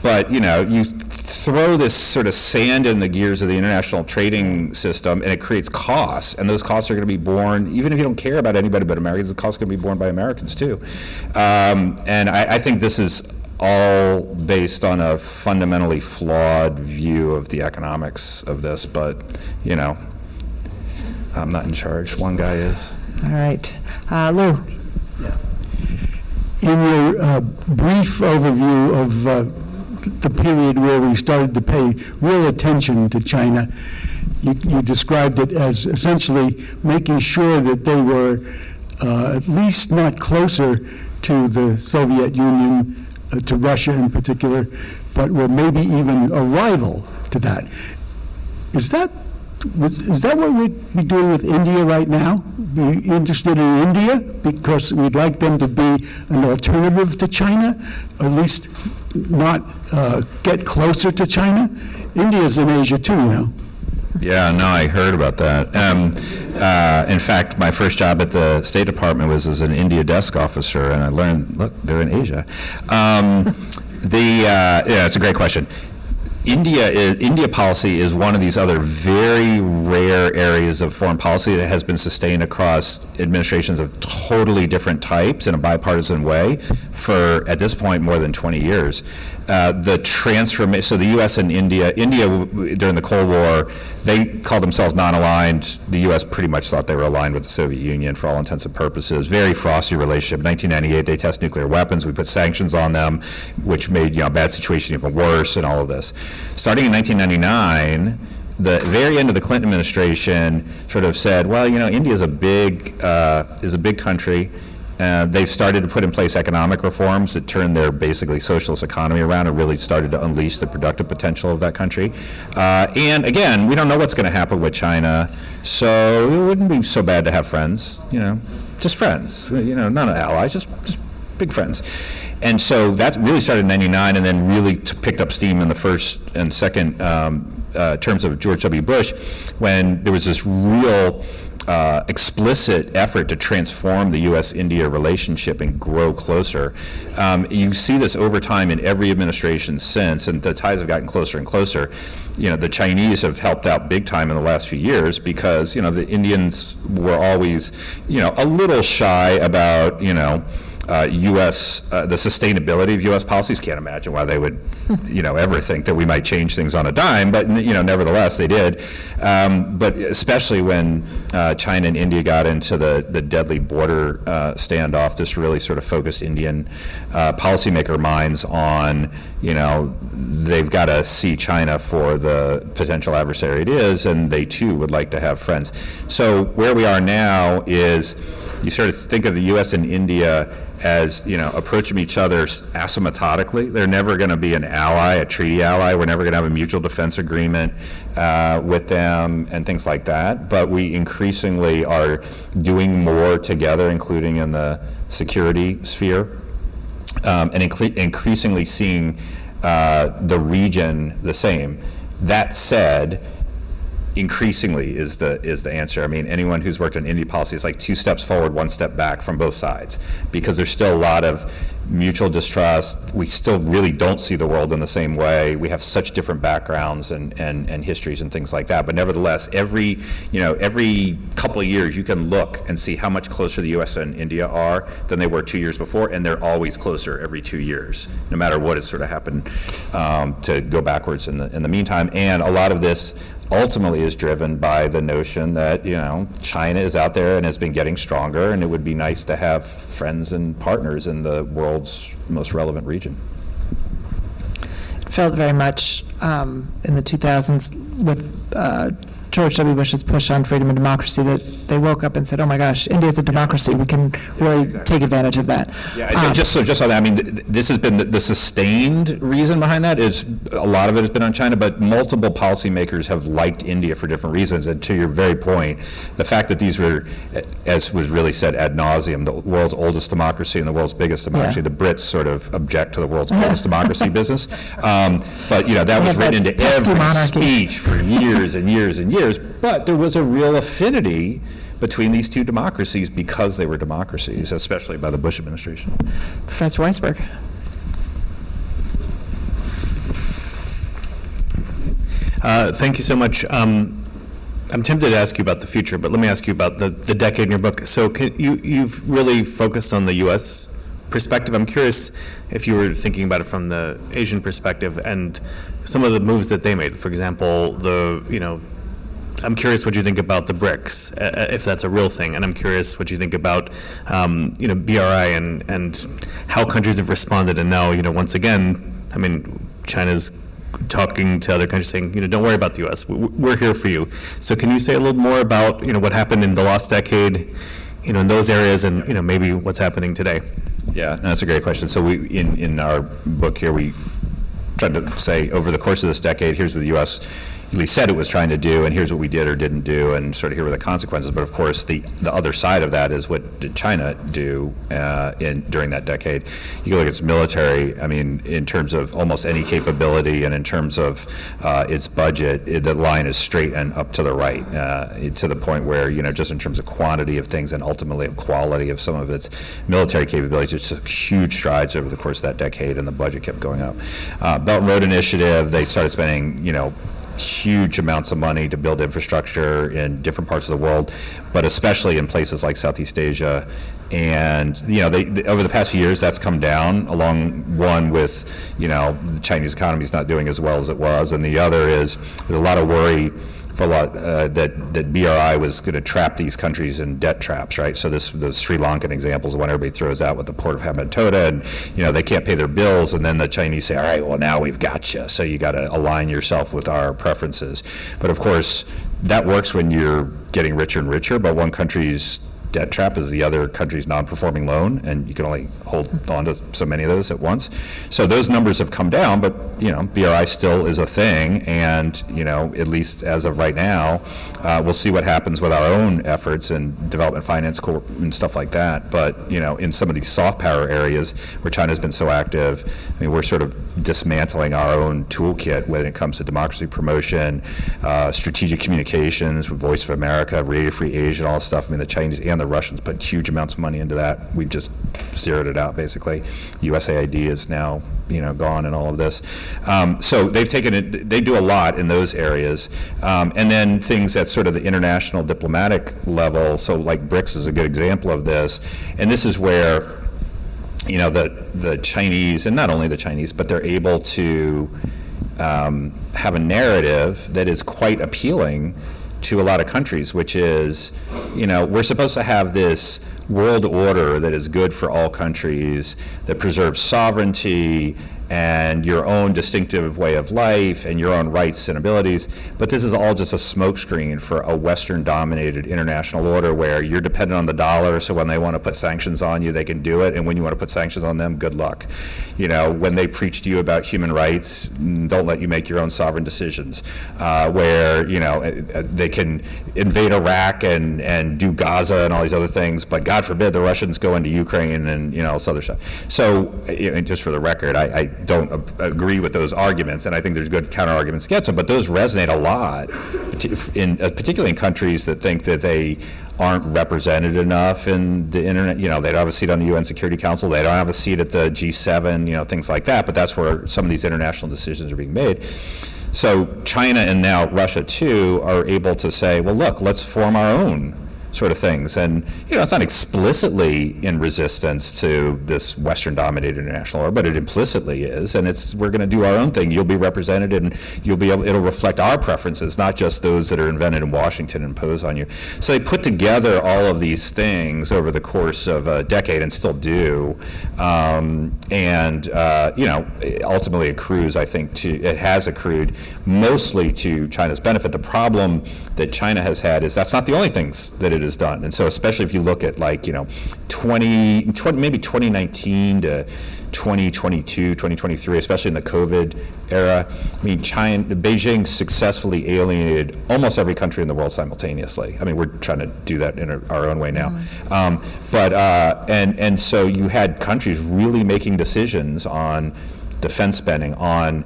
But, you throw this sort of sand in the gears of the international trading system, and it creates costs, and those costs are going to be borne, even if you don't care about anybody but Americans, the costs are going to be borne by Americans too. And I think this is all based on a fundamentally flawed view of the economics of this, but, I'm not in charge. One guy is. All right. Lou. In your brief overview of the period where we started to pay real attention to China, you described it as essentially making sure that they were at least not closer to the Soviet Union, to Russia in particular, but were maybe even a rival to that. Is that what we'd be doing with India right now? Be interested in India because we'd like them to be an alternative to China, at least not get closer to China? India's in Asia too, Yeah, no, I heard about that. In fact, my first job at the State Department was as an India desk officer, and I learned, look, they're in Asia. It's a great question. India policy is one of these other very rare areas of foreign policy that has been sustained across administrations of totally different types in a bipartisan way for, at this point, more than 20 years. The transformation, so the U.S. and India during the Cold War, they called themselves non-aligned. The U.S. pretty much thought they were aligned with the Soviet Union for all intents and purposes. Very frosty relationship. In 1998, they test nuclear weapons. We put sanctions on them, which made a bad situation even worse and all of this. Starting in 1999, the very end of the Clinton administration sort of said, well, India is a big country. They've started to put in place economic reforms that turn their basically socialist economy around and really started to unleash the productive potential of that country. And again, we don't know what's going to happen with China, so it wouldn't be so bad to have friends, just friends, not allies, just big friends. And so that really started in '99 and then really picked up steam in the first and second terms of George W. Bush, when there was this real explicit effort to transform the U.S.-India relationship and grow closer. You see this over time in every administration since, and the ties have gotten closer and closer. The Chinese have helped out big time in the last few years because, the Indians were always, a little shy about, U.S., the sustainability of U.S. policies. Can't imagine why they would, ever think that we might change things on a dime, but, nevertheless they did. But especially when China and India got into the deadly border standoff, this really sort of focused Indian policymaker minds on, they've got to see China for the potential adversary it is, and they too would like to have friends. So where we are now is you sort of think of the U.S. and India as, approaching each other asymptotically. They're never going to be an ally, a treaty ally. We're never going to have a mutual defense agreement with them and things like that. But we increasingly are doing more together, including in the security sphere, and increasingly seeing the region the same. That said, increasingly is the answer. I mean, anyone who's worked on Indian policy is like 2 steps forward, 1 step back from both sides, because there's still a lot of mutual distrust. We still really don't see the world in the same way. We have such different backgrounds and histories and things like that. But nevertheless, every couple of years you can look and see how much closer the U.S. and India are than they were 2 years before, and they're always closer every 2 years, no matter what has sort of happened to go backwards in the meantime. And a lot of this ultimately is driven by the notion that, China is out there and has been getting stronger, and it would be nice to have friends and partners in the world's most relevant region. It felt very much in the 2000s with George W. Bush's push on freedom and democracy that they woke up and said, oh my gosh, India's a democracy. We can really take advantage of that. Yeah, just on that, I mean, this has been the sustained reason behind that is a lot of it has been on China, but multiple policymakers have liked India for different reasons. And to your very point, the fact that these were, as was really said ad nauseum, the world's oldest democracy and the world's biggest democracy, the Brits sort of object to the world's oldest democracy business. But, that was written into every speech for years and years and years. But there was a real affinity between these two democracies because they were democracies, especially by the Bush administration. Professor Weisberg. Thank you so much. I'm tempted to ask you about the future, but let me ask you about the decade in your book. So you've really focused on the U.S. perspective. I'm curious if you were thinking about it from the Asian perspective and some of the moves that they made. For example, I'm curious what you think about the BRICS, if that's a real thing, and I'm curious what you think about, BRI and how countries have responded. And now, once again, I mean, China's talking to other countries saying, don't worry about the U.S. We're here for you. So can you say a little more about, what happened in the last decade, in those areas, and maybe what's happening today? Yeah, no, that's a great question. So we, in our book here, we tried to say over the course of this decade, here's what the U.S. at least said it was trying to do, and here's what we did or didn't do, and sort of here were the consequences. But of course, the other side of that is what did China do during that decade? You look at its military, I mean, in terms of almost any capability and in terms of its budget, the line is straight and up to the right, to the point where, just in terms of quantity of things and ultimately of quality of some of its military capabilities, it took huge strides over the course of that decade, and the budget kept going up. Belt and Road Initiative, they started spending, huge amounts of money to build infrastructure in different parts of the world, but especially in places like Southeast Asia. And they over the past few years, that's come down, along one with the Chinese economy is not doing as well as it was, and the other is there's a lot of worry for a lot that BRI was going to trap these countries in debt traps, right? So the Sri Lankan example is the one everybody throws out with the port of Hambantota, and they can't pay their bills, and then the Chinese say, all right, well now we've got you, so you got to align yourself with our preferences. But of course, that works when you're getting richer and richer, but one country's debt trap is the other country's non-performing loan, and you can only hold on to so many of those at once. So those numbers have come down, but BRI still is a thing, and at least as of right now, we'll see what happens with our own efforts and development finance corp and stuff like that. But in some of these soft power areas where China's been so active, we're sort of dismantling our own toolkit when it comes to democracy promotion, strategic communications with Voice of America, Radio Free Asia, and all this stuff. The Chinese and the Russians put huge amounts of money into that. We've just zeroed it out, basically. USAID is now, gone in all of this. So they've taken it, they do a lot in those areas. And then things at sort of the international diplomatic level, so like BRICS is a good example of this. And this is where, the Chinese, and not only the Chinese, but they're able to have a narrative that is quite appealing to a lot of countries, which is, we're supposed to have this world order that is good for all countries, that preserves sovereignty and your own distinctive way of life and your own rights and abilities. But this is all just a smokescreen for a Western-dominated international order where you're dependent on the dollar, so when they want to put sanctions on you, they can do it, and when you want to put sanctions on them, good luck. When they preach to you about human rights, don't let you make your own sovereign decisions, where, they can invade Iraq and do Gaza and all these other things, but God forbid the Russians go into Ukraine and, all this other stuff. So, just for the record, I don't agree with those arguments, and I think there's good counter arguments against them, but those resonate a lot, particularly in countries that think that they aren't represented enough in the internet. They don't have a seat on the UN Security Council, they don't have a seat at the G7, things like that, but that's where some of these international decisions are being made. So China and now Russia too are able to say, well, look, let's form our own sort of things. And, it's not explicitly in resistance to this Western-dominated international order, but it implicitly is. And we're going to do our own thing. You'll be represented, and it'll reflect our preferences, not just those that are invented in Washington and imposed on you. So they put together all of these things over the course of a decade, and still do. It ultimately accrues, I think, it has accrued mostly to China's benefit. The problem that China has had is that's not the only things that it has done. And so especially if you look at maybe 2019 to 2022, 2023, especially in the COVID era, Beijing successfully alienated almost every country in the world simultaneously. We're trying to do that in our own way now. And so you had countries really making decisions on defense spending, on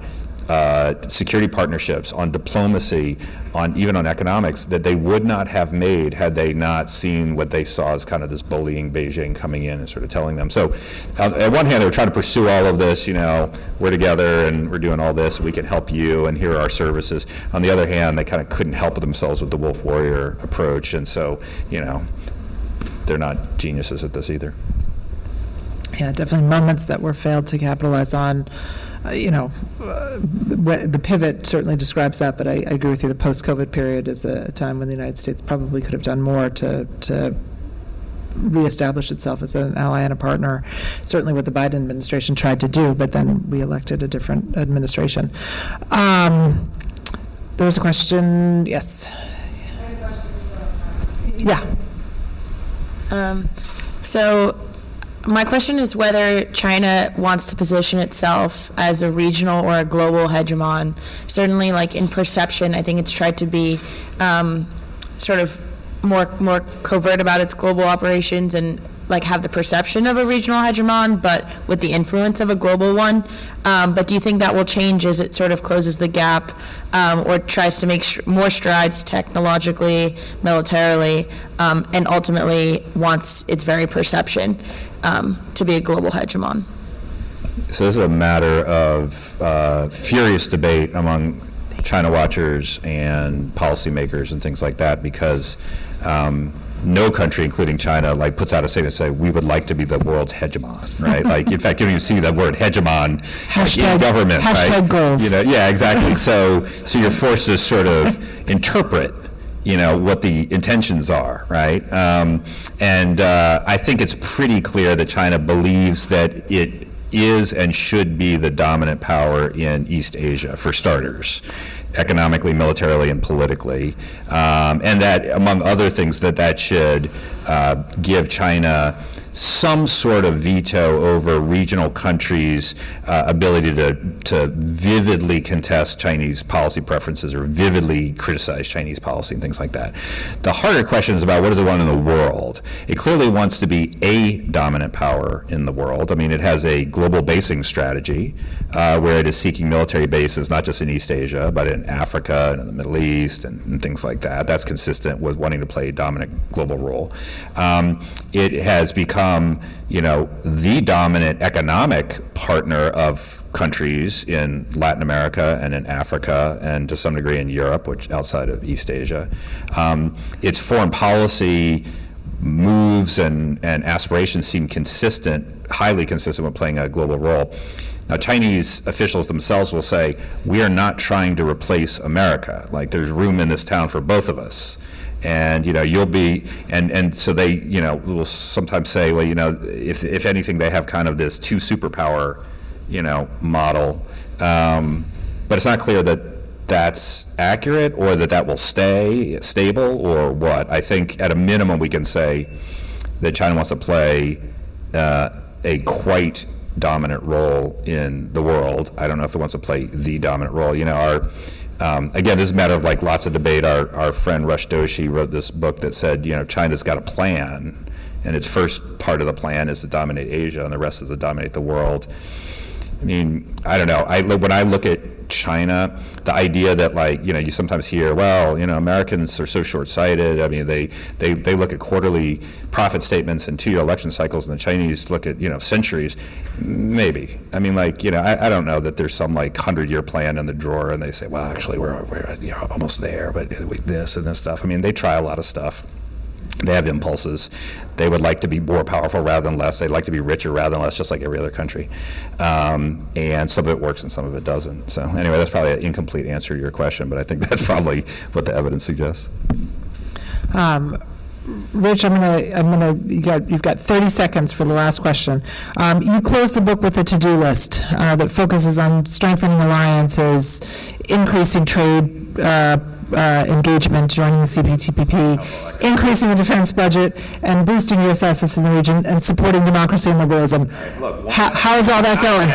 security partnerships, on diplomacy, even on economics, that they would not have made had they not seen what they saw as kind of this bullying Beijing coming in and sort of telling them. So at one hand, they were trying to pursue all of this, we're together and we're doing all this, we can help you, and here are our services. On the other hand, they kind of couldn't help themselves with the wolf warrior approach, and so, they're not geniuses at this either. Yeah, definitely moments that were failed to capitalize on. The pivot certainly describes that, but I agree with you. The post-COVID period is a time when the United States probably could have done more to reestablish itself as an ally and a partner. Certainly what the Biden administration tried to do, but then we elected a different administration. There was a question, yes. Yeah. So my question is whether China wants to position itself as a regional or a global hegemon. Certainly, in perception, I think it's tried to be sort of more covert about its global operations and have the perception of a regional hegemon, but with the influence of a global one. But do you think that will change as it sort of closes the gap or tries to make more strides technologically, militarily, and ultimately wants its very perception to be a global hegemon? So this is a matter of furious debate among China watchers and policymakers and things like that, because no country, including China, puts out a statement and say, we would like to be the world's hegemon, right? In fact, you don't even see that word hegemon in government, hashtag right? goals. Yeah, exactly. So you're forced to sort of interpret what the intentions are, right? I think it's pretty clear that China believes that it is and should be the dominant power in East Asia, for starters. economically, militarily, and politically, and that, among other things, that should give China some sort of veto over regional countries' ability to vividly contest Chinese policy preferences or vividly criticize Chinese policy and things like that. The harder question is about what does it want in the world? It clearly wants to be a dominant power in the world. I mean, it has a global basing strategy where it is seeking military bases, not just in East Asia, but in Africa and in the Middle East and things like that. That's consistent with wanting to play a dominant global role. It has become, the dominant economic partner of countries in Latin America and in Africa and to some degree in Europe, which outside of East Asia. Its foreign policy moves and aspirations seem consistent, highly consistent with playing a global role. Now, Chinese officials themselves will say, we are not trying to replace America. Like, there's room in this town for both of us. And, you'll be, and so they, will sometimes say, well, if anything, they have kind of this two superpower, model. But it's not clear that that's accurate or that will stay stable or what. I think at a minimum we can say that China wants to play a quite dominant role in the world. I don't know if it wants to play the dominant role. Again, this is a matter of like lots of debate. Our friend Rush Doshi wrote this book that said, China's got a plan, and its first part of the plan is to dominate Asia, and the rest is to dominate the world. I mean, I don't know. When I look at China, the idea that you sometimes hear, well, Americans are so short-sighted. I mean, they look at quarterly profit statements and 2-year election cycles, and the Chinese look at, centuries. Maybe. I mean, I don't know that there's some 100-year plan in the drawer, and they say, well, actually, we're almost there, but this and this stuff. I mean, they try a lot of stuff. They have impulses. They would like to be more powerful rather than less. They'd like to be richer rather than less, just like every other country. And some of it works and some of it doesn't. So anyway, that's probably an incomplete answer to your question, but I think that's probably what the evidence suggests. Rich, you've got 30 seconds for the last question. You close the book with a to-do list that focuses on strengthening alliances, increasing trade engagement, joining the CPTPP, increasing the defense budget, and boosting U.S. assets in the region, and supporting democracy and liberalism. How is all that going?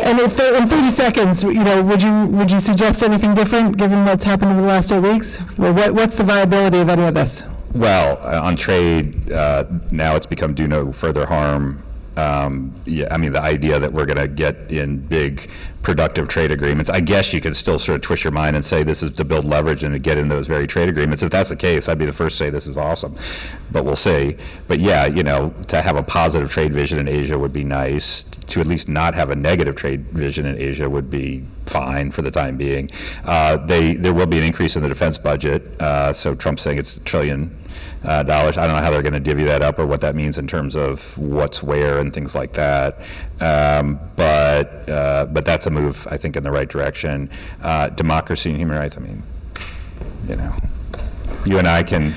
And in 30 seconds, would you suggest anything different given what's happened over the last 8 weeks? Well, what's the viability of any of this? Well, on trade, now it's become do no further harm. The idea that we're going to get in big productive trade agreements, I guess you could still sort of twist your mind and say this is to build leverage and to get in those very trade agreements. If that's the case, I'd be the first to say this is awesome, but we'll see. But yeah, to have a positive trade vision in Asia would be nice. To at least not have a negative trade vision in Asia would be fine for the time being. There will be an increase in the defense budget. So Trump's saying it's $1 trillion. I don't know how they're going to divvy that up or what that means in terms of what's where and things like that. But that's a move, I think, in the right direction. Democracy and human rights, you and I can,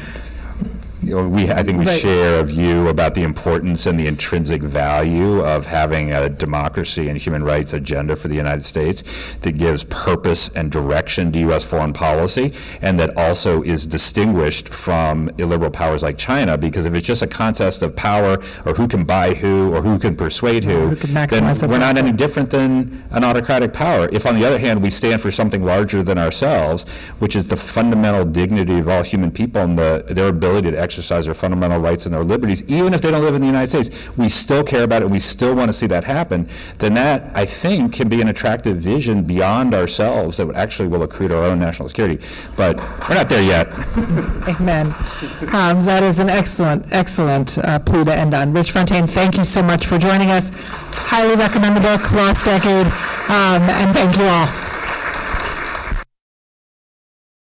I think we share a view about the importance and the intrinsic value of having a democracy and human rights agenda for the United States that gives purpose and direction to U.S. foreign policy, and that also is distinguished from illiberal powers like China, because if it's just a contest of power or who can buy who or who can persuade who, then we're not any different than an autocratic power. If, on the other hand, we stand for something larger than ourselves, which is the fundamental dignity of all human people and their ability to exercise their fundamental rights and their liberties, even if they don't live in the United States, we still care about it and we still want to see that happen, then that, I think, can be an attractive vision beyond ourselves that actually will accrue to our own national security. But we're not there yet. Amen. That is an excellent plea to end on. Rich Fontaine, thank you so much for joining us. Highly recommend the book, Lost Decade, and thank you all.